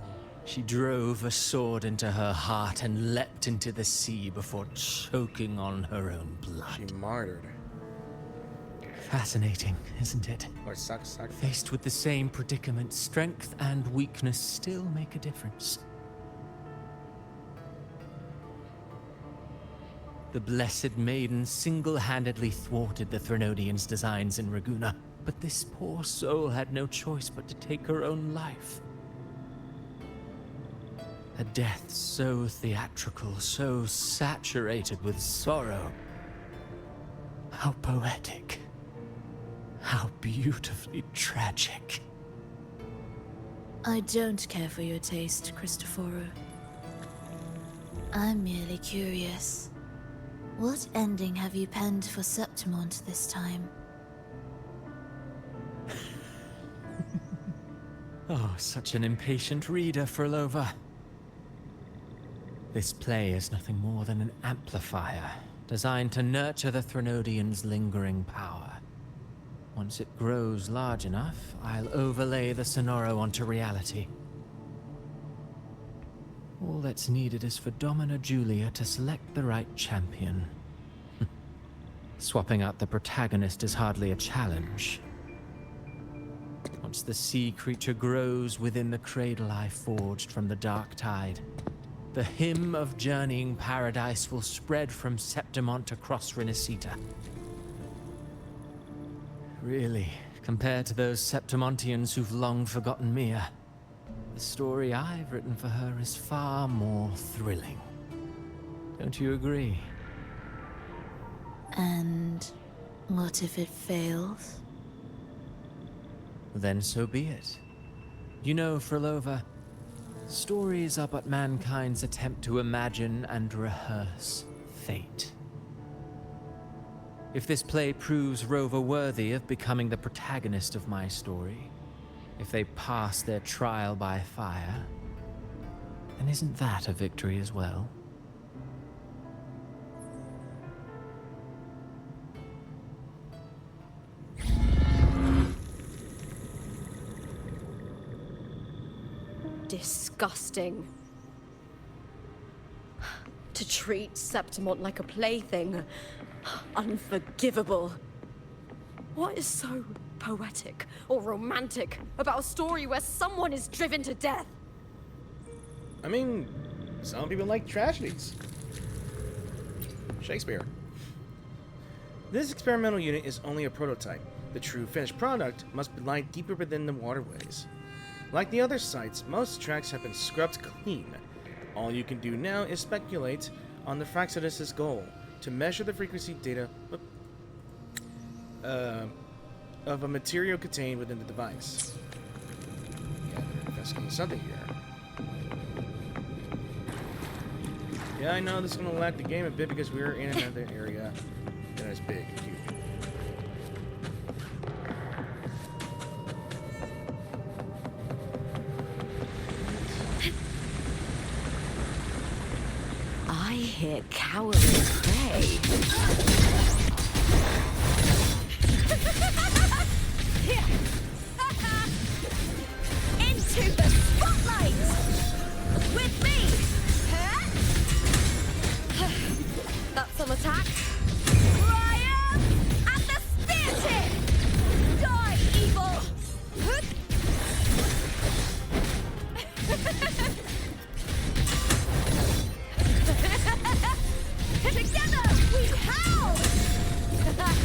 She drove a sword into her heart and leapt into the sea before choking on her own blood. She martyred. Fascinating, isn't it? Or sucks. Faced with the same predicament, strength and weakness still make a difference. The Blessed Maiden single-handedly thwarted the Threnodian's designs in Raguna, but this poor soul had no choice but to take her own life. A death so theatrical, so saturated with sorrow. How poetic. How beautifully tragic. I don't care for your taste, Cristoforo. I'm merely curious. What ending have you penned for Septimont this time? Oh, such an impatient reader, Frolova. This play is nothing more than an amplifier, designed to nurture the Threnodian's lingering power. Once it grows large enough, I'll overlay the Sonoro onto reality. All that's needed is for Domina Julia to select the right champion. Swapping out the protagonist is hardly a challenge. Once the sea creature grows within the cradle I forged from the dark tide, the hymn of journeying paradise will spread from Septimont across Rinascita. Really, compared to those Septimontians who've long forgotten Mia, the story I've written for her is far more thrilling. Don't you agree? And what if it fails? Then so be it. You know, Frolova, stories are but mankind's attempt to imagine and rehearse fate. If this play proves Rover worthy of becoming the protagonist of my story, if they pass their trial by fire, then isn't that a victory as well? Disgusting. To treat Septimont like a plaything. Unforgivable. What is so poetic or romantic about a story where someone is driven to death? I mean, some people like tragedies. Shakespeare. This experimental unit is only a prototype. The true finished product must lie deeper within the waterways. Like the other sites, most tracks have been scrubbed clean. All you can do now is speculate on the Fractsidus' goal to measure the frequency data of a material contained within the device. Yeah, they're investigating something here. Yeah, I know this is going to lag the game a bit because we're in another area that is big and huge. I hear cowardly prey. Into the spotlight! With me! That's some attack. Triumph at the spear tip! Die, evil! Together we howl!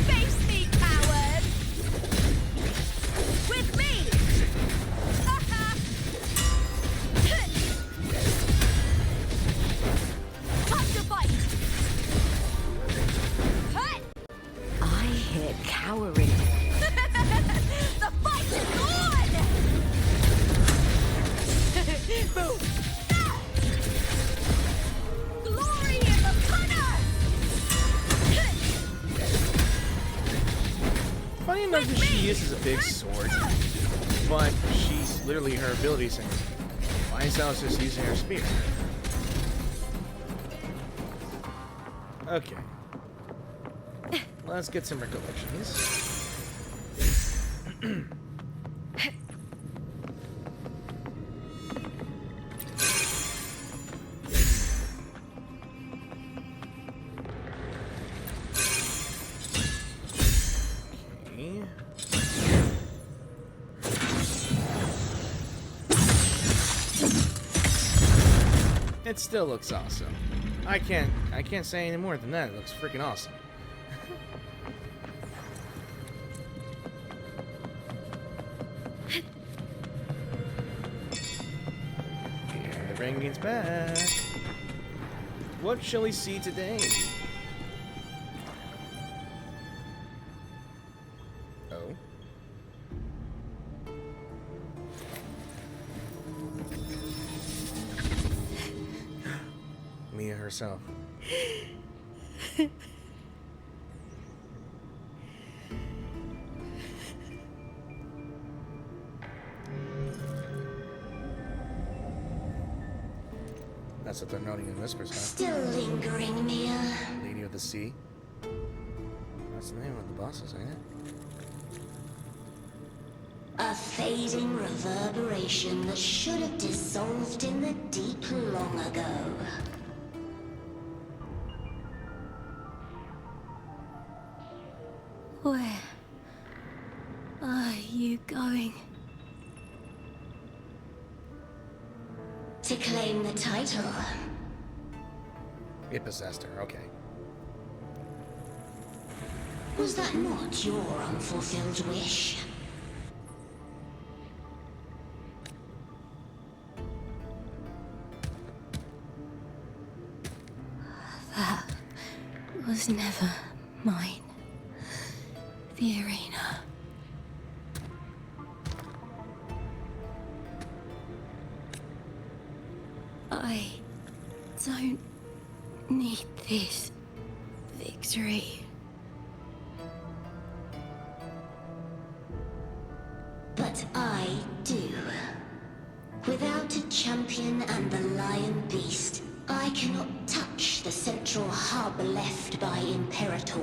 Face me, coward! With me! Time to fight! Hut! I hear cowering. The fight is on! Boom! Glory is upon us! Funny enough that she uses a big sword, but she's literally her ability saying, Lioness is using her spear. Okay. Let's get some recollections. It still looks awesome. I can't say any more than that. It looks freaking awesome. And the ringing's back. What shall we see today? Oh. Mia herself. That's what they're noting in whispers, huh? Still lingering, Mia. Lady of the Sea. That's the name of the bosses, ain't it? A fading reverberation that should have dissolved in the deep long ago. Where are you going? To claim the title. It possessed her, okay. Was that not your unfulfilled wish? That was never mine. The arena. I don't need this victory. But I do. Without a champion and the lion beast, I cannot touch the central hub left by Imperator.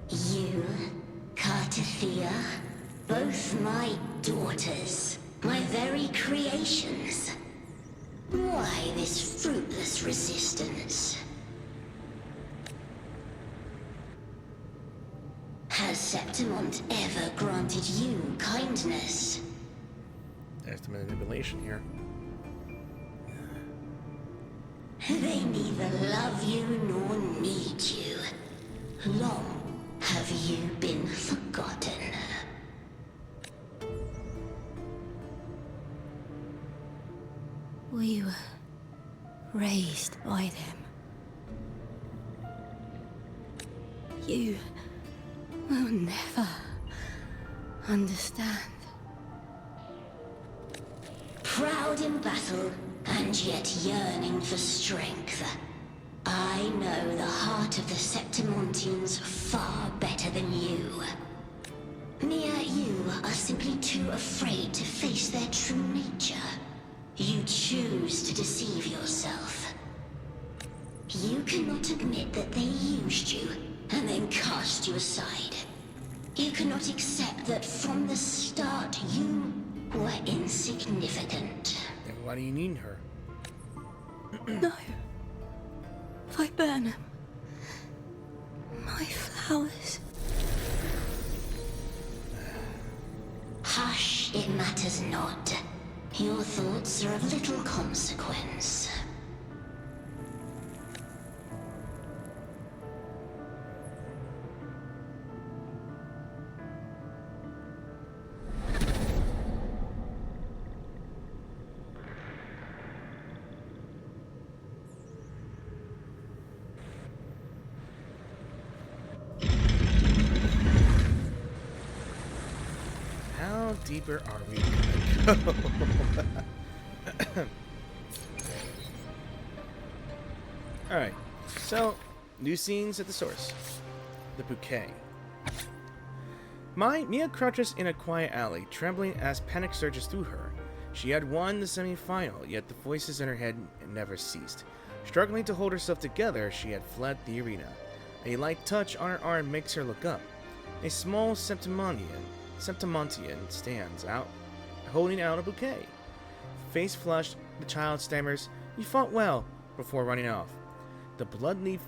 You, Cartathea, both my daughters, my very creations. Why this fruitless resistance? Has Septimont ever granted you kindness? There's the manipulation here. They neither love you nor need you. Long have you been forgotten. We were raised by them. You will never understand. Proud in battle, and yet yearning for strength. I know the heart of the Septimontians far better than you. Mere you are simply too afraid to face their true nature. You choose to deceive yourself. You cannot admit that they used you, and then cast you aside. You cannot accept that from the start you were insignificant. Then why do you need her? No. Viburnum. My flowers. Hush, it matters not. Your thoughts are of little consequence. How deeper are we gonna go? Alright, so, new scenes at the source. The bouquet. Mia crouches in a quiet alley, trembling as panic surges through her. She had won the semi-final, yet the voices in her head never ceased. Struggling to hold herself together, she had fled the arena. A light touch on her arm makes her look up. A small Septimontian stands out, holding out a bouquet. Face flushed, the child stammers, "You fought well," before running off. The blood-leaf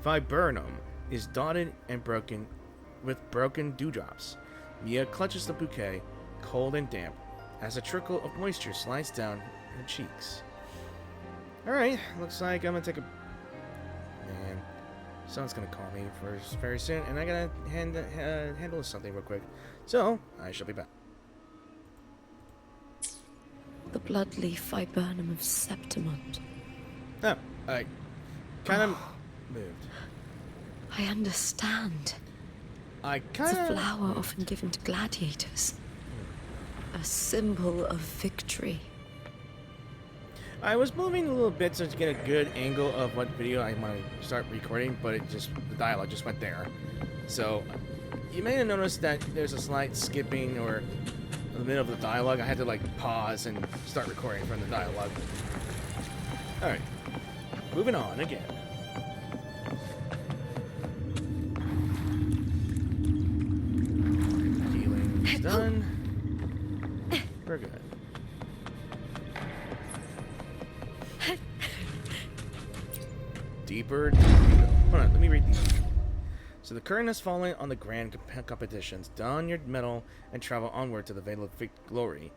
viburnum is dotted and broken with broken dewdrops. Mia clutches the bouquet, cold and damp, as a trickle of moisture slides down her cheeks. Alright, looks like I'm gonna take a... Man, someone's gonna call me very soon, and I gotta handle something real quick. So, I shall be back. The bloodleaf viburnum of Septimont. Oh, I kind of moved. I understand. I It's kind a of... flower often given to gladiators. A symbol of victory. I was moving a little bit to get a good angle of what video I want to start recording, but the dialogue just went there. So, you may have noticed that there's a slight skipping or in the middle of the dialogue. I had to like pause and start recording from the dialogue. Alright, moving on again. What We're good. Deeper. Hold on, let me read these. So the curtain has fallen on the grand competitions. Don your medal and travel onward to the Vale of Glory.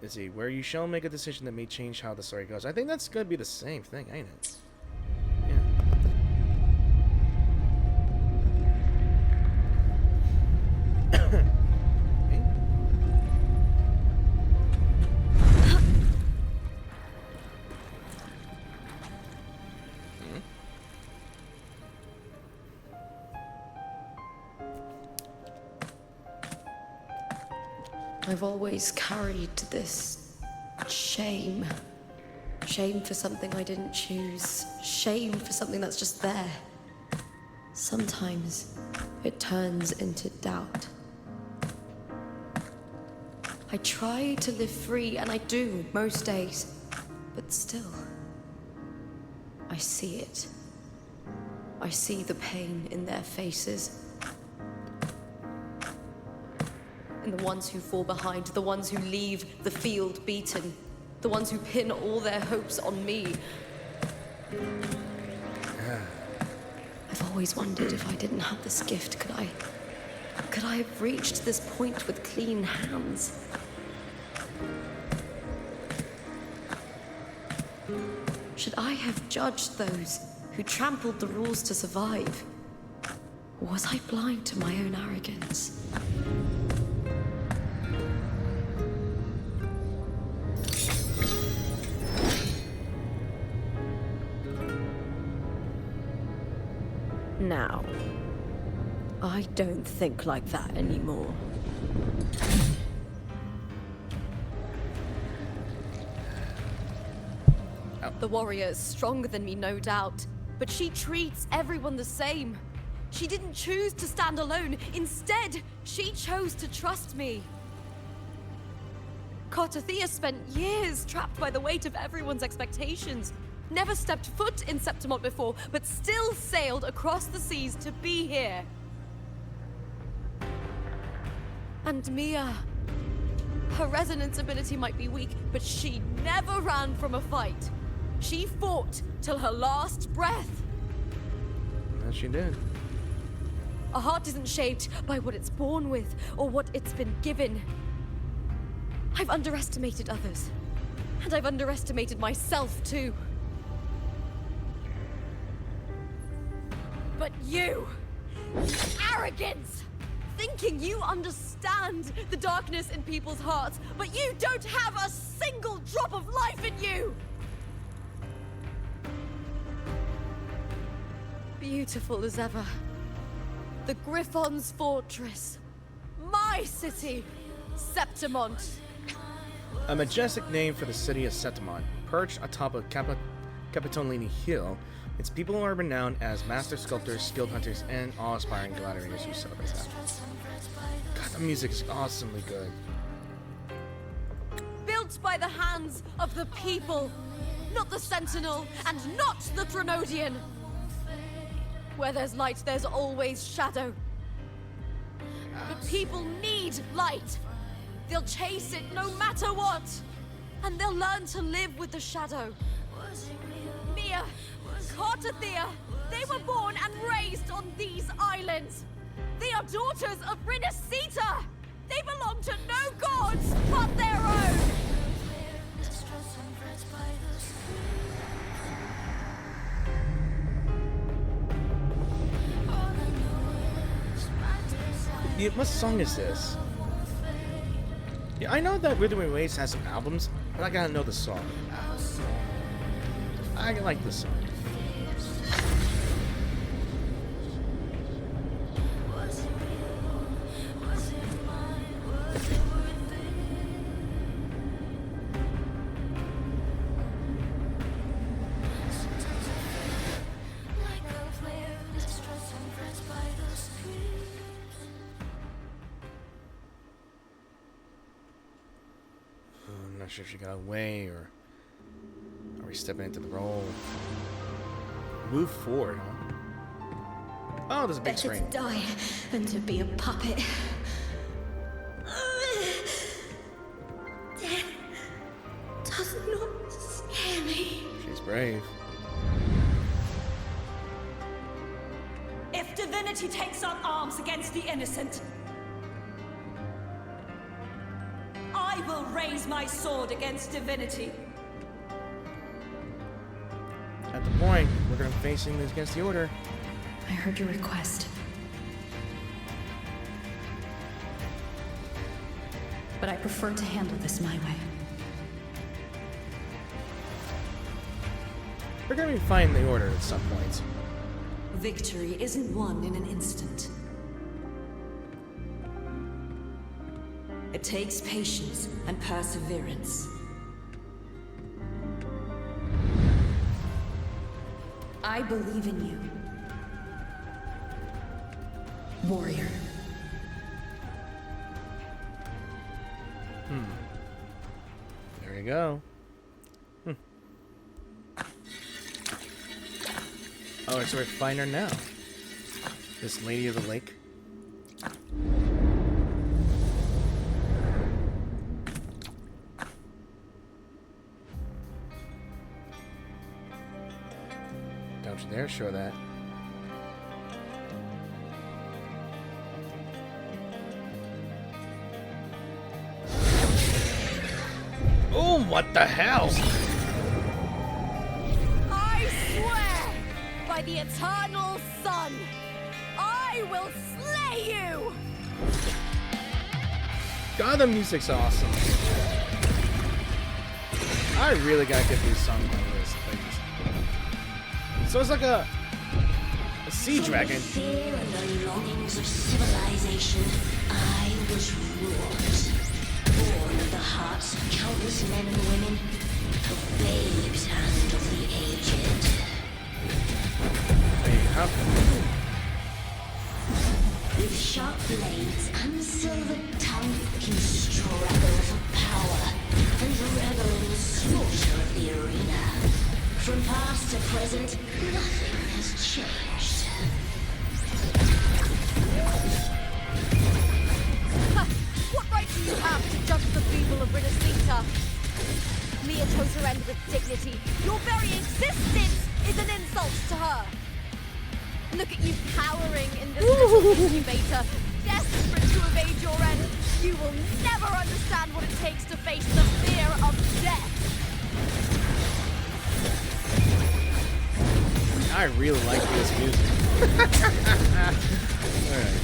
Let's see, where you shall make a decision that may change how the story goes. I think that's gonna be the same thing, ain't it? I've always carried this shame. Shame for something I didn't choose. Shame for something that's just there. Sometimes it turns into doubt. I try to live free, and I do most days. But still, I see it. I see the pain in their faces. And the ones who fall behind, the ones who leave the field beaten, the ones who pin all their hopes on me. I've always wondered if I didn't have this gift, could I have reached this point with clean hands? Should I have judged those who trampled the rules to survive? Or was I blind to my own arrogance? Now, I don't think like that anymore. The warrior is stronger than me, no doubt, but she treats everyone the same. She didn't choose to stand alone. Instead, she chose to trust me. Cartathea spent years trapped by the weight of everyone's expectations. Never stepped foot in Septimont before, but still sailed across the seas to be here. And Mia, her resonance ability might be weak, but she never ran from a fight. She fought till her last breath. Yes, she did. A heart isn't shaped by what it's born with, or what it's been given. I've underestimated others, and I've underestimated myself too. But you! Arrogance! Thinking you understand the darkness in people's hearts, but you don't have a single drop of life in you! Beautiful as ever. The Griffon's fortress. My city, Septimont. A majestic name for the city of Septimont, perched atop of Capitolini Hill. Its people are renowned as master sculptors, skilled hunters, and awe-inspiring gladiators who celebrate that. God, the music is awesomely good. Built by the hands of the people, not the Sentinel, and not the Threnodian. Where there's light, there's always shadow. But people need light. They'll chase it no matter what. And they'll learn to live with the shadow. Mia, Cartathea, they were born and raised on these islands. They are daughters of Rinascita. They belong to no gods but their own. Yeah, what song is this? Yeah, I know that Wuthering Waves has some albums, but I gotta know the song. I like this song. I'm not sure if she got away or are we stepping into the role? Move forward, huh? Oh, there's a big screen. Better to die than to be a puppet. brave. If divinity takes up arms against the innocent, I will raise my sword against divinity. At the point, we're gonna be facing this against the Order. I heard your request. But I prefer to handle this my way. We're gonna be fighting the Order at some point. Victory isn't won in an instant. It takes patience and perseverance. I believe in you, warrior. There we go. Oh, so we're fighting her now. This Lady of the Lake. Don't you dare show that. Oh, what the hell? I swear, by the eternal sun, I will slay you! God, the music's awesome. I really gotta get these songs on this thing. So it's like a sea dragon. From the fear and the longings of civilization, I was wrought. Born of the hearts of countless men and women, of babes and of the aged. Hey, how? With sharp blades and silver tongue, can struggle for power and revel in the slaughter of the arena. From past to present, nothing has changed. What right do you have to judge the people of Rinascita? Mia chose her end with dignity. Your very existence is an insult to her. Look at you cowering in this little incubator, desperate to evade your end. You will never understand what it takes to face the fear of death. I really like this music. Alright.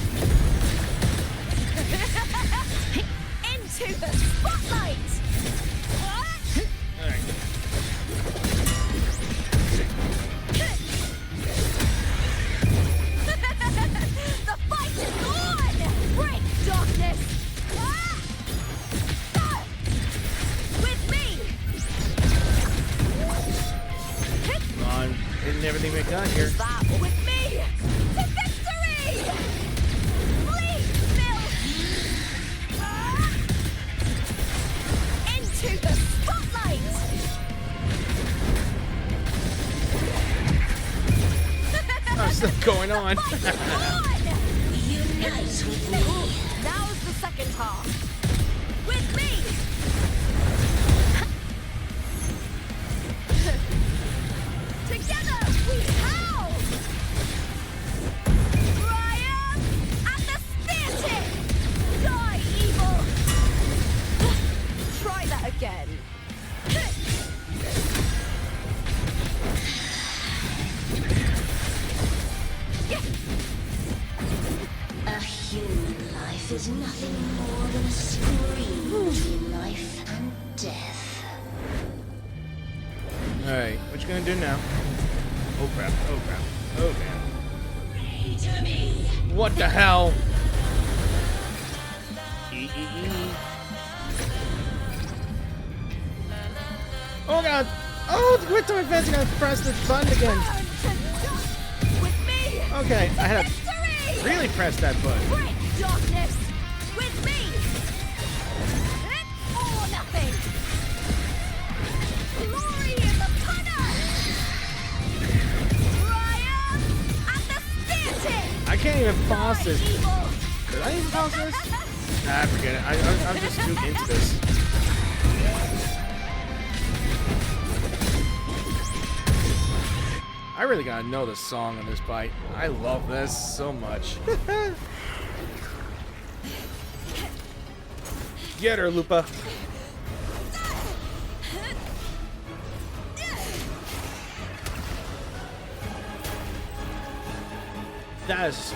Into the spotlight! Alright. The fight is on! Break darkness! With me! Come on, hitting everything we got here. That with me! To victory! Please, Bill! Into the spotlight! Oh, still going on. Unite with me. Now's the second half. With me! Together we howl! Triumph at the spear tip! Die, evil! Try that again. A human life is nothing more than a scream between life and death. Alright, what you gonna do now? Oh crap, oh crap, oh man. Pray to me. What the hell? Oh god! Oh, the quick time event's gonna press the button again. With me! Okay, I had to Victory! really press that button. Break darkness! With me! Or nothing! Glory in the punter! Triumph at the spear tip! I can't even pause this. Evil! Did I even pause this? Nah, forget it. I'm just too into this. I really gotta know the song on this fight. I love this so much. Get her, Lupa. That is...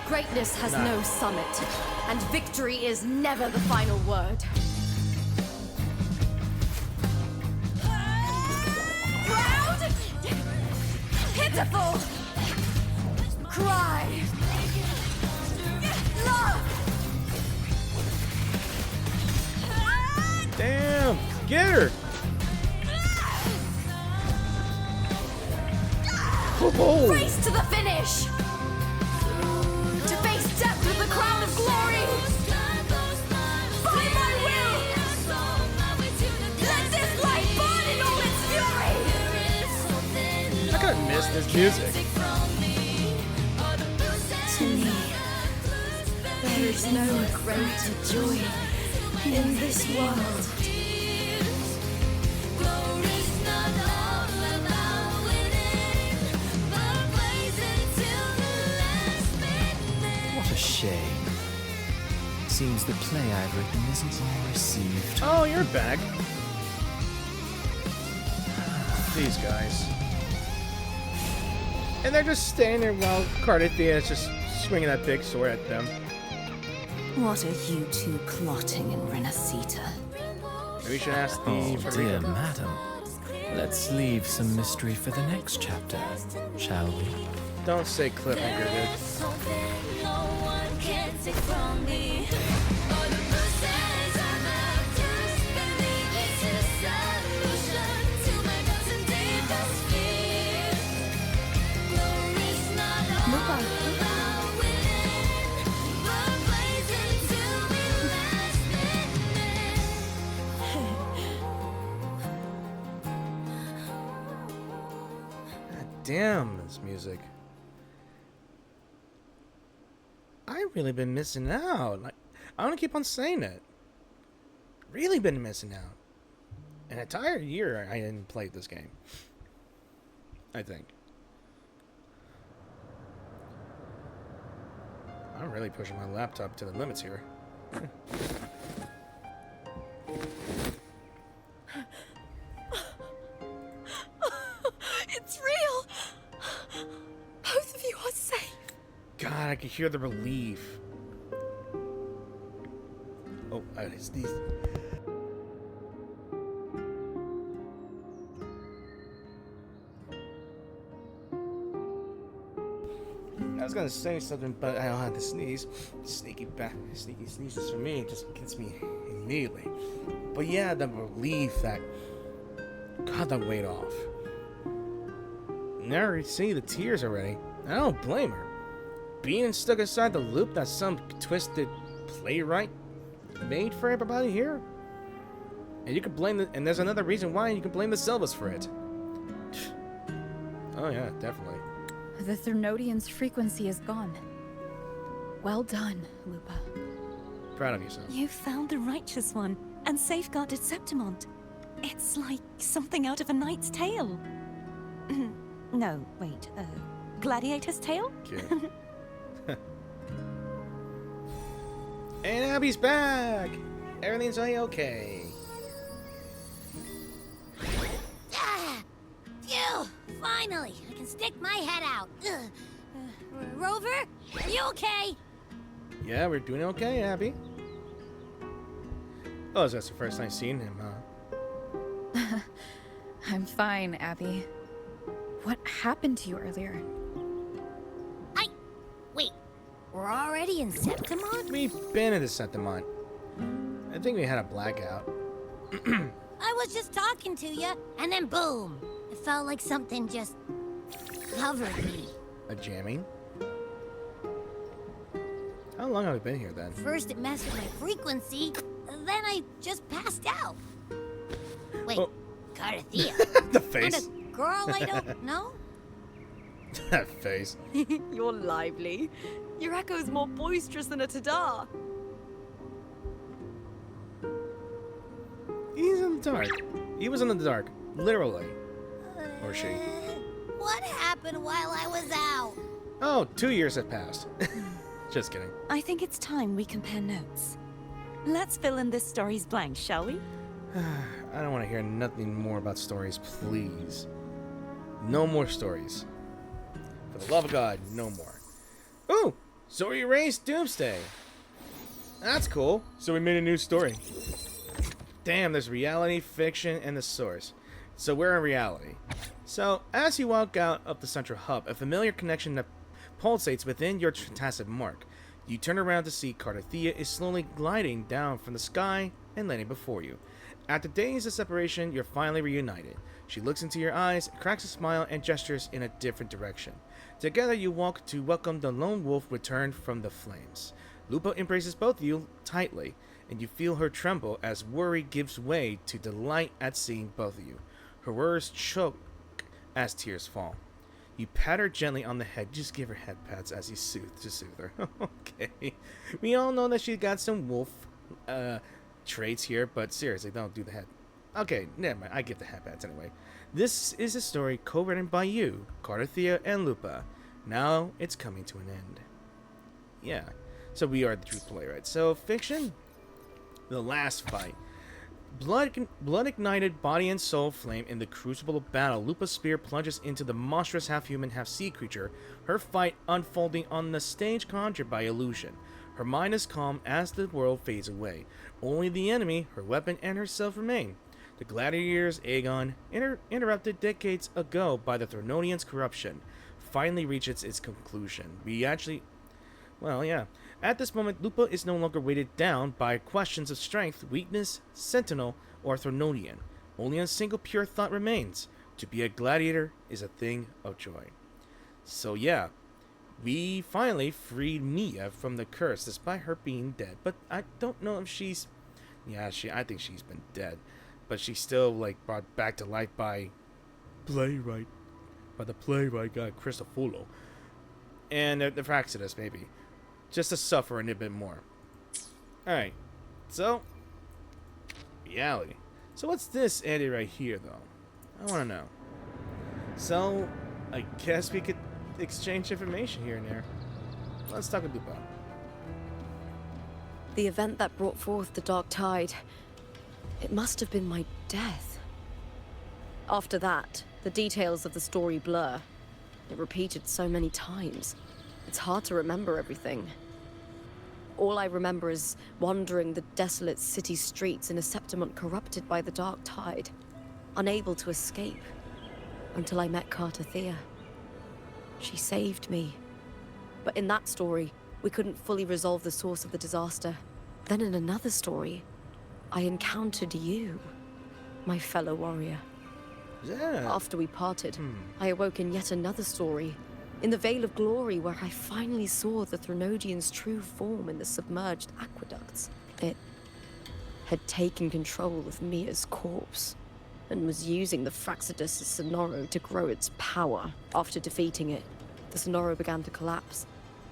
Greatness has no summit, and victory is never the final word. Proud! Pitiful! Cry! Love! Damn! Get her! Oh. Race to the finish! To face death with the crown of glory! By my will! Let this light burn in all its fury! I kinda missed this music. To me, there is no greater joy in this world. What a shame. Seems the play I've written isn't well received. Oh, you're back. These guys. And they're just standing there while Cardathia is just swinging that big sword at them. What are you two plotting in Rinascita? Maybe we should ask the... Oh, dear madam. Let's leave some mystery for the next chapter, shall we? Don't say cliffhanger, dude. Lupa. Damn, this music. I've really been missing out. Like, I want to keep on saying it. Really been missing out. An entire year I didn't play this game. I think. I'm really pushing my laptop to the limits here. It's real! Both of you are safe. God, I can hear the relief. Oh, I sneezed. I was gonna say something, but I don't have to sneeze. Sneaky sneezes for me, it just gets me immediately. But yeah, the relief that got that weight off. Now I see the tears already. I don't blame her. Being stuck inside the loop that some twisted playwright made for everybody here. And you can blame and there's another reason why you can blame the Selvas for it. Oh yeah, definitely. The Thernodian's frequency is gone. Well done, Lupa. Proud of yourself. You found the righteous one and safeguarded Septimont. It's like something out of a knight's tale. No, wait, gladiator's tale? Yeah. And Abby's back! Everything's okay. Ah! Phew! Finally, I can stick my head out. Rover, are you okay? Yeah, we're doing okay, Abby. Oh, so that's the first time seeing him, huh? I'm fine, Abby. What happened to you earlier? Wait, we're already in Septimont? We've been in the Septimont. I think we had a blackout. I was just talking to you, and then boom! It felt like something just covered me. A jamming? How long have we been here then? First it messed with my frequency, then I just passed out. Wait, Oh. Cardathia. The And face. a girl I don't know? That face. You're lively. Your echo's more boisterous than a Tadar. He's in the dark. He was in the dark. Literally. Or she. What happened while I was out? Oh, 2 years have passed. Just kidding. I think it's time we compare notes. Let's fill in this story's blanks, shall we? I don't want to hear nothing more about stories, please. No more stories. For the love of God, no more. Ooh! So we erased Doomsday. That's cool. So we made a new story. Damn, there's reality, fiction, and the source. So we're in reality. So, as you walk out of the central hub, a familiar connection that pulsates within your tacit mark. You turn around to see Cartathea is slowly gliding down from the sky and landing before you. After days of separation, you're finally reunited. She looks into your eyes, cracks a smile, and gestures in a different direction. Together you walk to welcome the lone wolf returned from the flames. Lupa embraces both of you tightly, and you feel her tremble as worry gives way to delight at seeing both of you. Her words choke as tears fall. You pat her gently on the head. Just give her head pats as you soothe her. Okay. We all know that she's got some wolf traits here, but seriously, don't do the head. Okay, never mind. I get the head pats anyway. This is a story co-written by you, Cartathea, and Lupa. Now it's coming to an end. Yeah. So we are the true playwright. So fiction, the last fight. Blood ignited body and soul flame in the crucible of battle. Lupa's spear plunges into the monstrous half-human, half-sea creature, her fight unfolding on the stage conjured by illusion. Her mind is calm as the world fades away. Only the enemy, her weapon, and herself remain. The gladiator's Agon, interrupted decades ago by the Thrononians' corruption, finally reaches its conclusion. At this moment, Lupa is no longer weighted down by questions of strength, weakness, sentinel, or Thrononian. Only a single pure thought remains. To be a gladiator is a thing of joy. So yeah, we finally freed Mia from the curse despite her being dead. But I don't know if she's... Yeah, I think she's been dead. But she's still, brought back to life by the playwright guy, Christofulo. And the Fractsidus, maybe. Just to suffer a little bit more. Alright. So, reality. So what's this edit right here, though? I want to know. So, I guess we could exchange information here and there. Let's talk with Lupa. The event that brought forth the Dark Tide, it must have been my death. After that, the details of the story blur. It repeated so many times. It's hard to remember everything. All I remember is wandering the desolate city streets in a Septimont corrupted by the Dark Tide, unable to escape, until I met Cartathea. She saved me. But in that story, we couldn't fully resolve the source of the disaster. Then in another story, I encountered you, my fellow warrior. Yeah. After we parted, I awoke in yet another story, in the Vale of Glory, where I finally saw the Thronodian's true form in the submerged aqueducts. It had taken control of Mia's corpse, and was using the Fractsidus' Sonoro to grow its power. After defeating it, the Sonoro began to collapse.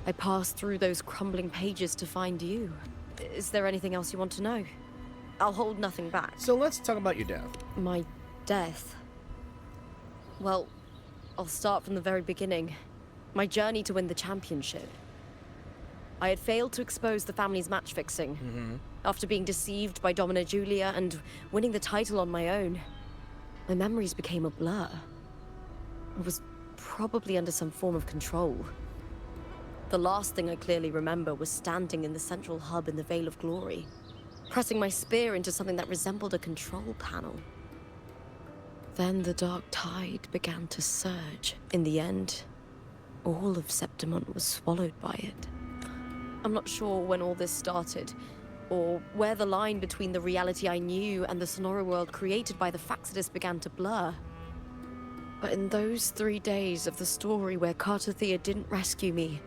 I passed through those crumbling pages to find you. Is there anything else you want to know? I'll hold nothing back. So let's talk about your death. My death? Well, I'll start from the very beginning. My journey to win the championship. I had failed to expose the family's match-fixing. After being deceived by Domina Julia and winning the title on my own, my memories became a blur. I was probably under some form of control. The last thing I clearly remember was standing in the central hub in the Vale of Glory, pressing my spear into something that resembled a control panel. Then the Dark Tide began to surge. In the end, all of Septimont was swallowed by it. I'm not sure when all this started, or where the line between the reality I knew and the Sonoro world created by the Fractsidus began to blur. But in those 3 days of the story where Cartathea didn't rescue me,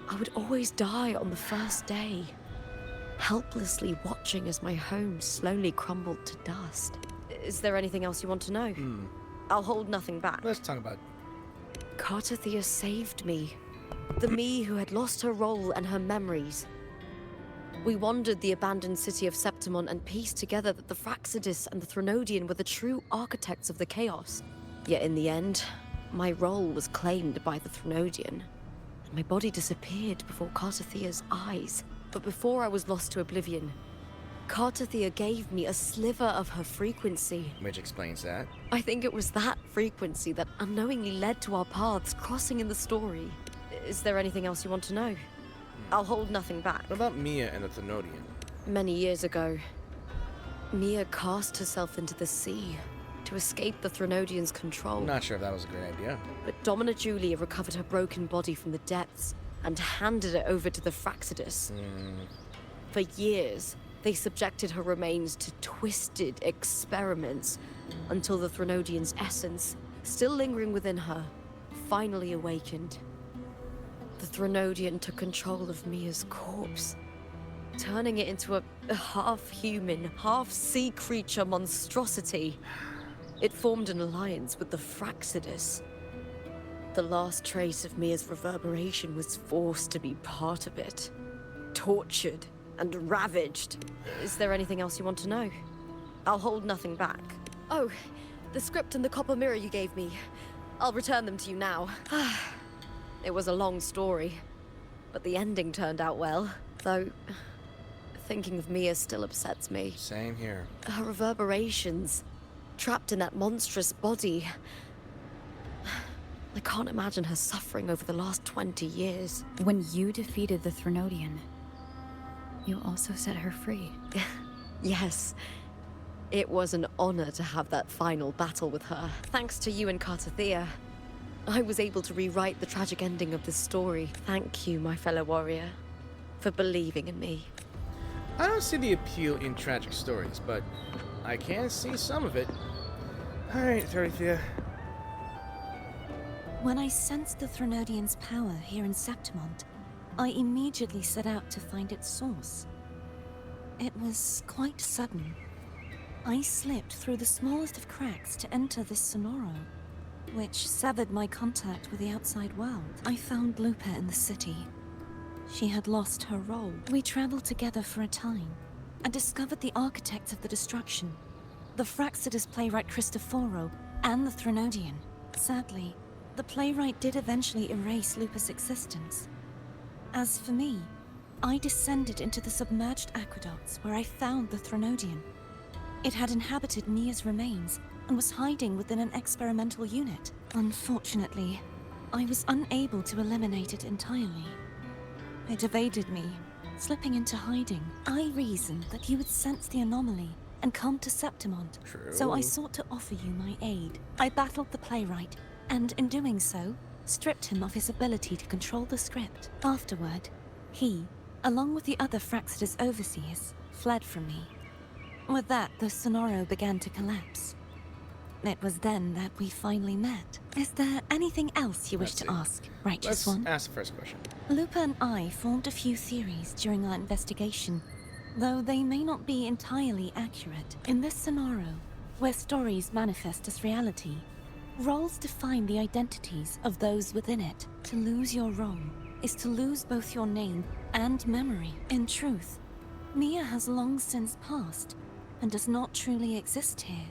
I would always die on the first day, helplessly watching as my home slowly crumbled to dust. Is there anything else you want to know? I'll hold nothing back. Let's talk about... Cartathea saved me. The me who had lost her role and her memories. We wandered the abandoned city of Septimont and pieced together that the Fractsidus and the Thronodian were the true architects of the chaos. Yet in the end, My role was claimed by the Threnodian, and my body disappeared before Cartathea's eyes. But before I was lost to oblivion, Cartathea gave me a sliver of her frequency. Which explains that. I think it was that frequency that unknowingly led to our paths crossing in the story. Is there anything else you want to know? I'll hold nothing back. What about Mia and the Thenodian? Many years ago, Mia cast herself into the sea to escape the Threnodian's control. I'm not sure if that was a great idea. But Domina Julia recovered her broken body from the depths and handed it over to the Fractsidus. For years, they subjected her remains to twisted experiments until the Threnodian's essence, still lingering within her, finally awakened. The Threnodian took control of Mia's corpse, turning it into a half-human, half-sea creature monstrosity. It formed an alliance with the Fractsidus. The last trace of Mia's reverberation was forced to be part of it. Tortured and ravaged. Is there anything else you want to know? I'll hold nothing back. Oh, the script and the copper mirror you gave me. I'll return them to you now. It was a long story, but the ending turned out well. Though, thinking of Mia still upsets me. Same here. Her reverberations, trapped in that monstrous body. I can't imagine her suffering over the last 20 years. When you defeated the Threnodian, you also set her free. Yes. It was an honor to have that final battle with her. Thanks to you and Cartathea, I was able to rewrite the tragic ending of this story. Thank you, my fellow warrior, for believing in me. I don't see the appeal in tragic stories, but I can see some of it. Alright, Cartathea. When I sensed the Threnodian's power here in Septimont, I immediately set out to find its source. It was quite sudden. I slipped through the smallest of cracks to enter this Sonoro, which severed my contact with the outside world. I found Lupa in the city. She had lost her role. We traveled together for a time, and discovered the architects of the destruction, the Fractsidus playwright Cristoforo, and the Threnodian. Sadly, the playwright did eventually erase Lupa's existence. As for me, I descended into the submerged aqueducts where I found the Threnodian. It had inhabited Mia's remains and was hiding within an experimental unit. Unfortunately, I was unable to eliminate it entirely. It evaded me, slipping into hiding. I reasoned that you would sense the anomaly and come to Septimont, so I sought to offer you my aid. I battled the playwright, and in doing so, stripped him of his ability to control the script. Afterward, he, along with the other Fractsidus overseers, fled from me. With that, the Sonoro began to collapse. It was then that we finally met. Is there anything else you wish to ask, Righteous One? Let's ask the first question. Lupa and I formed a few theories during our investigation, though they may not be entirely accurate. In this Sonoro, where stories manifest as reality, roles define the identities of those within it. To lose your role is to lose both your name and memory. In truth, Mia has long since passed, and does not truly exist here.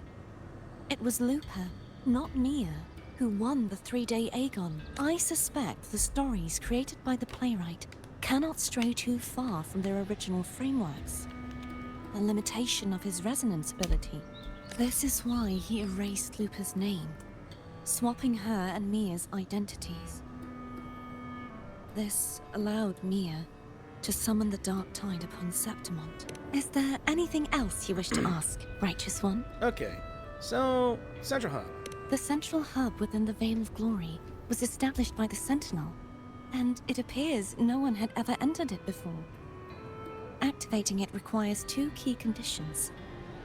It was Lupa, not Mia, who won the 3-day Agon. I suspect the stories created by the playwright cannot stray too far from their original frameworks. A limitation of his resonance ability. This is why he erased Lupa's name, swapping her and Mia's identities. This allowed Mia to summon the Dark Tide upon Septimont. Is there anything else you wish to ask, Righteous One? Okay, so, Central Hub. The central hub within the Vale of Glory was established by the Sentinel, and it appears no one had ever entered it before. Activating it requires 2 key conditions.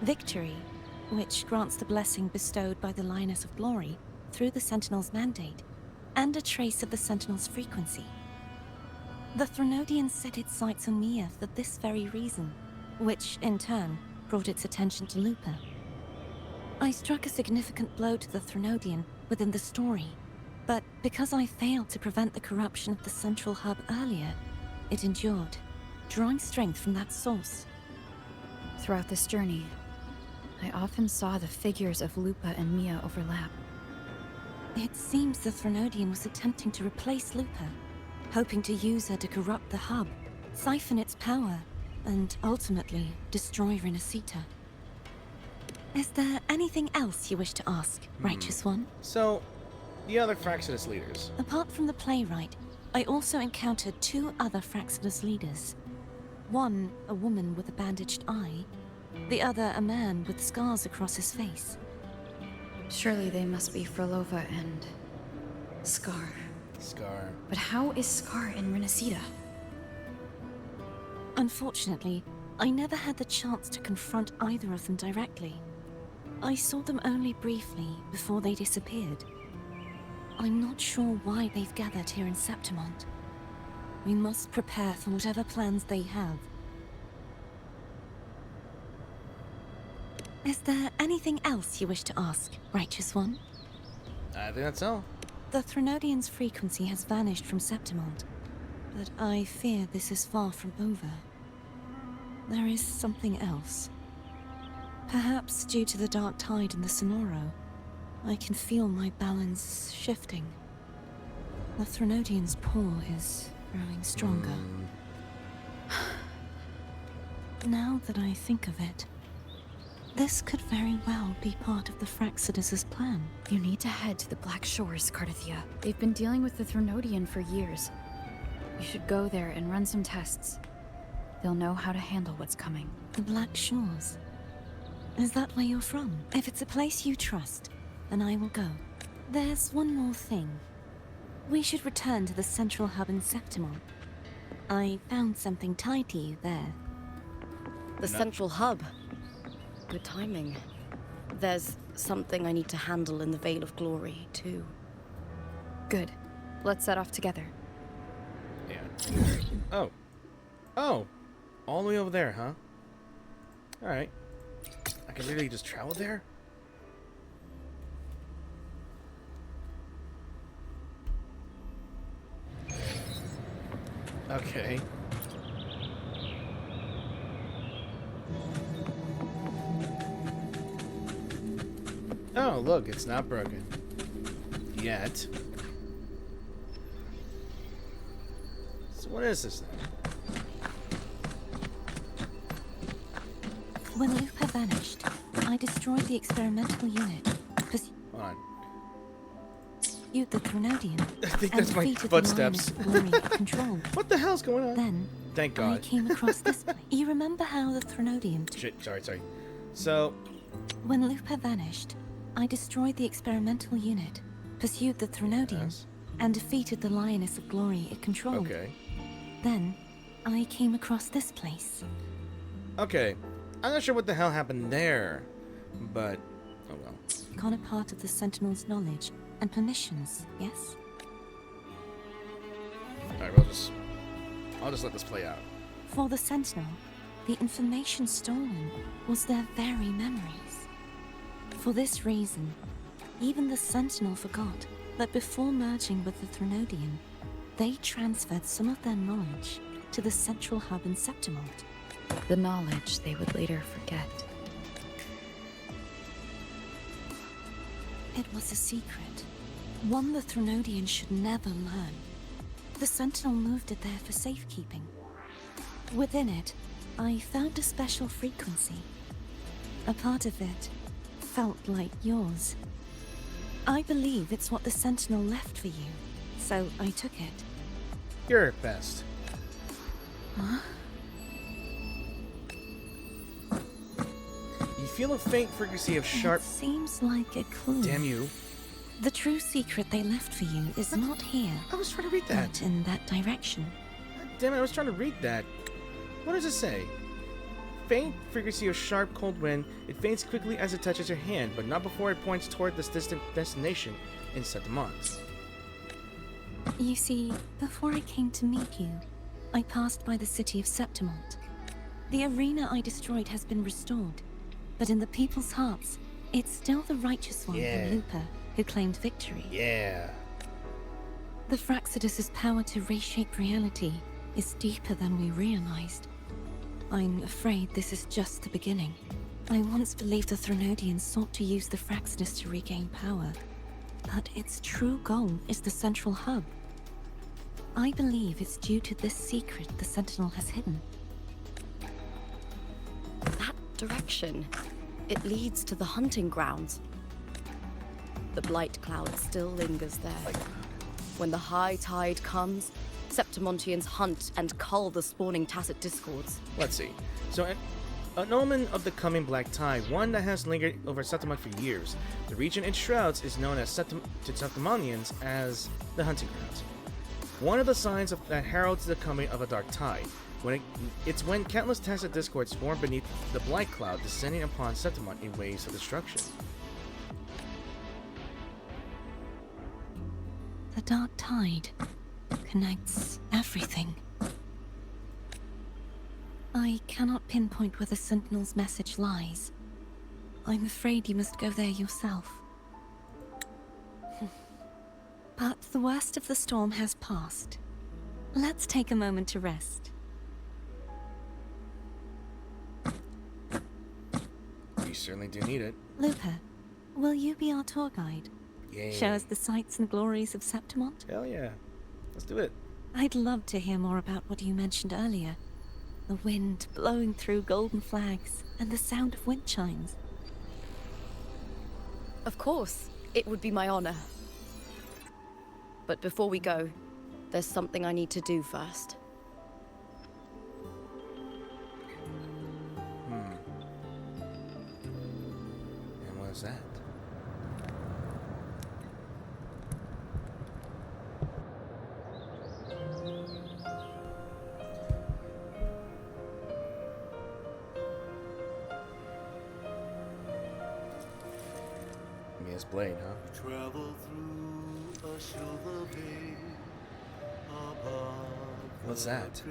Victory, which grants the blessing bestowed by the Lioness of Glory through the Sentinel's mandate, and a trace of the Sentinel's frequency. The Threnodian set its sights on Mia for this very reason, which, in turn, brought its attention to Lupa. I struck a significant blow to the Threnodian within the story, but because I failed to prevent the corruption of the central hub earlier, it endured, drawing strength from that source. Throughout this journey, I often saw the figures of Lupa and Mia overlap. It seems the Threnodian was attempting to replace Lupa, hoping to use her to corrupt the hub, siphon its power, and ultimately destroy Rinascita. Is there anything else you wish to ask, Righteous One? So, the other Fractsidus leaders. Apart from the playwright, I also encountered 2 other Fractsidus leaders. One, a woman with a bandaged eye, the other a man with scars across his face. Surely they must be Frolova and Scar. Scar. But how is Scar in Rinascita? Unfortunately, I never had the chance to confront either of them directly. I saw them only briefly before they disappeared. I'm not sure why they've gathered here in Septimont. We must prepare for whatever plans they have. Is there anything else you wish to ask, Righteous One? I think that's all. The Threnodian's frequency has vanished from Septimont, but I fear this is far from over. There is something else. Perhaps due to the dark tide in the Sonoro, I can feel my balance shifting. The Threnodian's pull is growing stronger. Now that I think of it, this could very well be part of the Fractsidus' plan. You need to head to the Black Shores, Cardathia. They've been dealing with the Threnodian for years. You should go there and run some tests. They'll know how to handle what's coming. The Black Shores? Is that where you're from? If it's a place you trust, then I will go. There's one more thing. We should return to the central hub in Septimont. I found something tied to you there. The central hub. Good timing. There's something I need to handle in the Vale of Glory, too. Good. Let's set off together. Yeah. Oh. Oh! All the way over there, huh? Alright. I can literally just travel there? Okay. Oh, look, it's not broken. Yet. So what is this thing? When Lupa vanished, I destroyed the experimental unit. Hold on. Pursued the Threnodian. I think and that's my defeated footsteps. The Lioness of Glory control. What the hell's going on? Then, Thank I God. came across this place. You remember how the Threnodian... Shit, sorry. So, When Lupa vanished, I destroyed the experimental unit, pursued the Threnodian, yes. and defeated the Lioness of Glory it controlled. Okay. Then, I came across this place. Okay. I'm not sure what the hell happened there, but oh well. Gone a part of the Sentinel's knowledge and permissions, yes? Alright, I'll just let this play out. For the Sentinel, the information stolen was their very memories. For this reason, even the Sentinel forgot that before merging with the Threnodian, they transferred some of their knowledge to the central hub in Septimont. The knowledge they would later forget. It was a secret, one the Threnodian should never learn. The Sentinel moved it there for safekeeping. Within it, I found a special frequency. A part of it felt like yours. I believe it's what the Sentinel left for you, so I took it. You're at best. Huh? You feel a faint frequency of sharp... It seems like a clue. Damn you. The true secret they left for you is not here. I was trying to read that. But in that direction. God damn it, I was trying to read that. What does it say? Faint frequency of sharp cold wind. It fades quickly as it touches your hand, but not before it points toward this distant destination in Septimont. You see, before I came to meet you, I passed by the city of Septimont. The arena I destroyed has been restored, but in the people's hearts, it's still the righteous one Yeah. from Lupa who claimed victory. Yeah. The Fractsidus' power to reshape reality is deeper than we realized. I'm afraid this is just the beginning. I once believed the Threnodians sought to use the Fractsidus to regain power, But its true goal is the central hub. I believe it's due to this secret the Sentinel has hidden. That direction, it leads to the hunting grounds. The blight cloud still lingers there. When the high tide comes, Septimontians hunt and cull the spawning Tacit Discords. Let's see. So, an omen of the coming black tide, one that has lingered over Septimont for years. The region it shrouds is known as to Septimonians as the hunting grounds. One of the signs that heralds the coming of a dark tide. It's when countless Tacit Discords swarm beneath the blight cloud, descending upon Septimont in waves of destruction. The dark tide connects everything. I cannot pinpoint where the Sentinel's message lies. I'm afraid you must go there yourself. But the worst of the storm has passed. Let's take a moment to rest. We certainly do need it. Lupa, will you be our tour guide? Yay. Show us the sights and glories of Septimont? Hell yeah. Let's do it. I'd love to hear more about what you mentioned earlier. The wind blowing through golden flags and the sound of wind chimes. Of course, it would be my honor. But before we go, there's something I need to do first. And what is that? Mia's blade, huh? Travel through a silver veil above. What's that?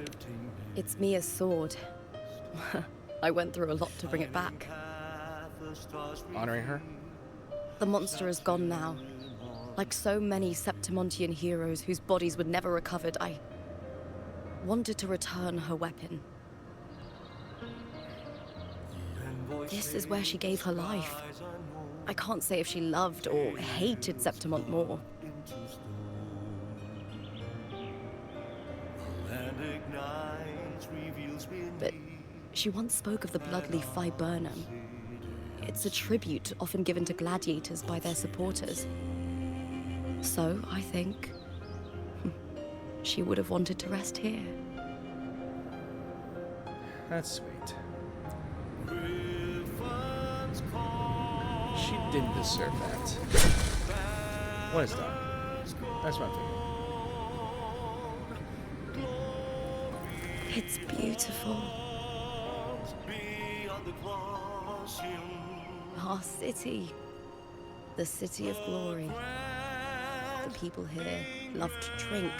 It's Mia's sword. I went through a lot to bring it back. Honoring her? The monster is gone now. Like so many Septimontian heroes whose bodies were never recovered, I wanted to return her weapon. This is where she gave her life. I can't say if she loved or hated Septimont more. But she once spoke of the bloodleaf viburnum. It's a tribute often given to gladiators by their supporters. So, I think, she would have wanted to rest here. That's sweet. She didn't deserve that. What is that? That's what I'm thinking. It's beautiful. Our city. The city of glory. The people here love to drink,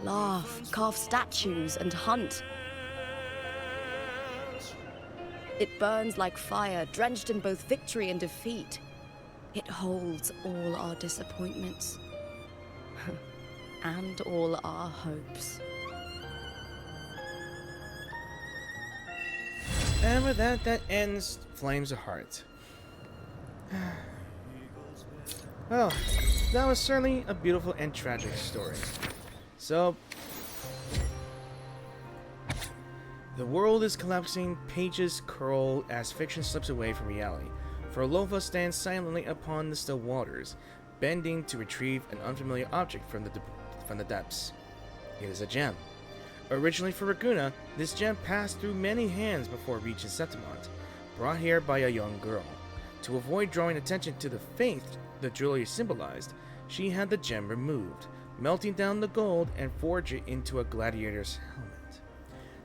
laugh, carve statues, and hunt. It burns like fire, drenched in both victory and defeat. It holds all our disappointments. And all our hopes. And with that, that ends Flames of Heart. Well, that was certainly a beautiful and tragic story. So, the world is collapsing, pages curl as fiction slips away from reality. For Lofa stands silently upon the still waters, bending to retrieve an unfamiliar object from the depths. It is a gem. Originally for Raguna, this gem passed through many hands before reaching Septimont, brought here by a young girl. To avoid drawing attention to the faith the jewelry symbolized, she had the gem removed, melting down the gold and forged it into a gladiator's helmet.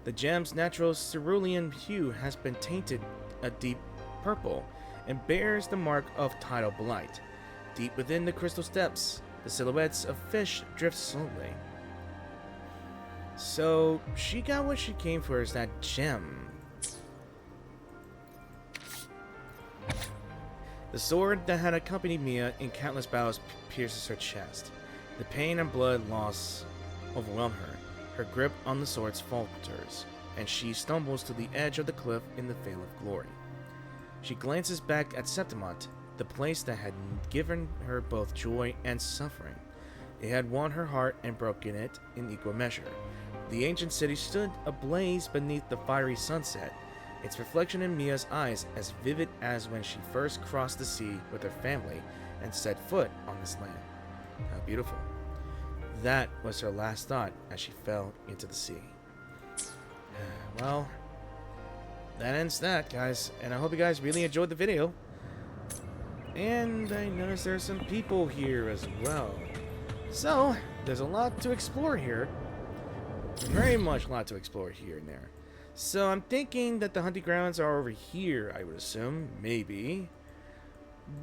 The gem's natural cerulean hue has been tainted a deep purple and bears the mark of tidal blight. Deep within the crystal steps, the silhouettes of fish drift slowly. So, she got what she came for, is that gem. The sword that had accompanied Mia in countless battles pierces her chest. The pain and blood loss overwhelm her. Her grip on the sword falters, and she stumbles to the edge of the cliff in the Vale of Glory. She glances back at Septimont, the place that had given her both joy and suffering. It had won her heart and broken it in equal measure. The ancient city stood ablaze beneath the fiery sunset, its reflection in Mia's eyes as vivid as when she first crossed the sea with her family and set foot on this land. How beautiful. That was her last thought as she fell into the sea. Well, that ends that, guys, and I hope you guys really enjoyed the video. And I noticed there's some people here as well. So, there's a lot to explore here. Very much a lot to explore here and there. So, I'm thinking that the hunting grounds are over here, I would assume. Maybe.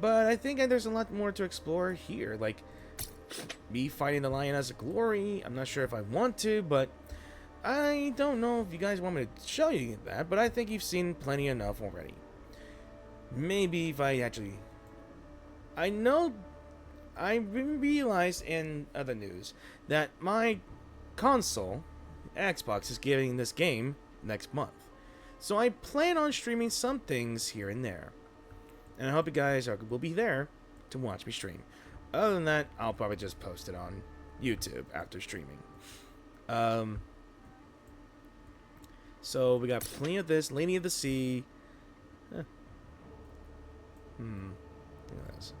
But I think there's a lot more to explore here. Like, me fighting the Lioness of Glory. I'm not sure if I want to, but I don't know if you guys want me to show you that. But I think you've seen plenty enough already. Maybe if I actually... I know... I realized in other news that my console, Xbox, is giving this game next month. So I plan on streaming some things here and there. And I hope you guys will be there to watch me stream. Other than that, I'll probably just post it on YouTube after streaming. So we got plenty of this. Lady of the Sea. Look at this.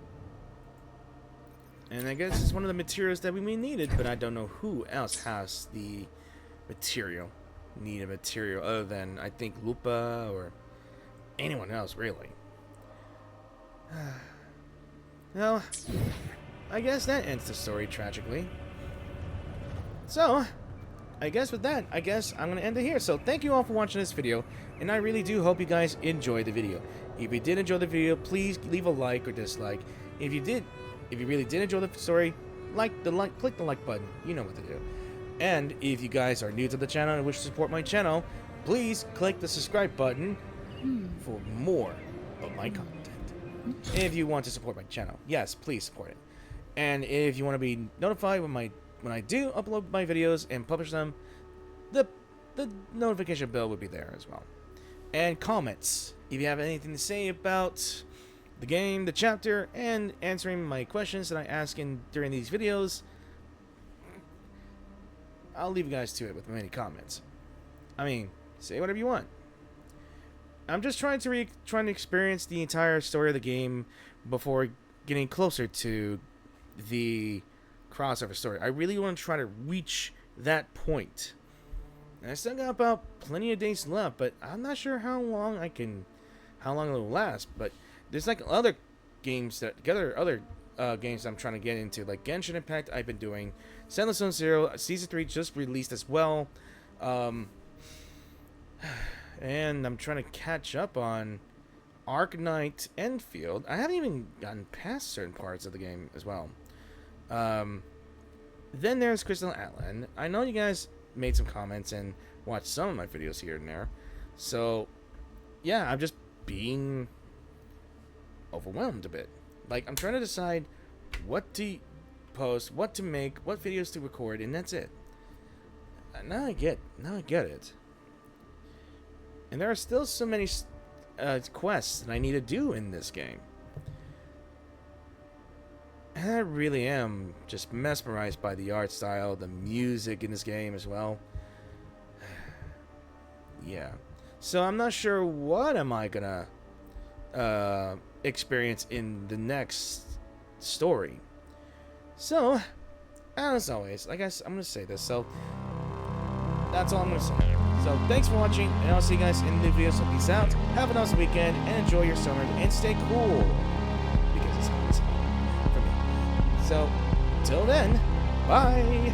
And I guess it's one of the materials that we needed, but I don't know who else has the material. Needed material other than, I think, Lupa or anyone else, really. Well, I guess that ends the story tragically. So, I guess with that, I'm going to end it here. So, thank you all for watching this video, and I really do hope you guys enjoyed the video. If you did enjoy the video, please leave a like or dislike. If you really did enjoy the story, click the like button. You know what to do. And if you guys are new to the channel and wish to support my channel, please click the subscribe button for more of my content. If you want to support my channel, yes, please support it. And if you want to be notified when I do upload my videos and publish them, the notification bell would be there as well. And comments. If you have anything to say about the game, the chapter, and answering my questions that I ask during these videos, I'll leave you guys to it with many comments. I mean, say whatever you want. I'm just trying to experience the entire story of the game before getting closer to the crossover story. I really want to try to reach that point. And I still got about plenty of days left, but I'm not sure how long it'll last. But there's like other games other games I'm trying to get into, like Genshin Impact. I've been doing Zenless Zone Zero Season 3 just released as well, and I'm trying to catch up on Arknight Enfield. I haven't even gotten past certain parts of the game as well. Then there's Crystal Atlan. I know you guys made some comments and watched some of my videos here and there, so yeah, I'm just being overwhelmed a bit. Like, I'm trying to decide what to post, what to make, what videos to record, and that's it. Now I get it. And there are still so many quests that I need to do in this game. And I really am just mesmerized by the art style, the music in this game as well. Yeah. So I'm not sure what am I gonna experience in the next story. So, as always, I guess I'm gonna say this. So that's all I'm gonna say. So thanks for watching, and I'll see you guys in the video. So peace out, have an awesome weekend, and enjoy your summer, and stay cool, because it's always for me. So till then, bye.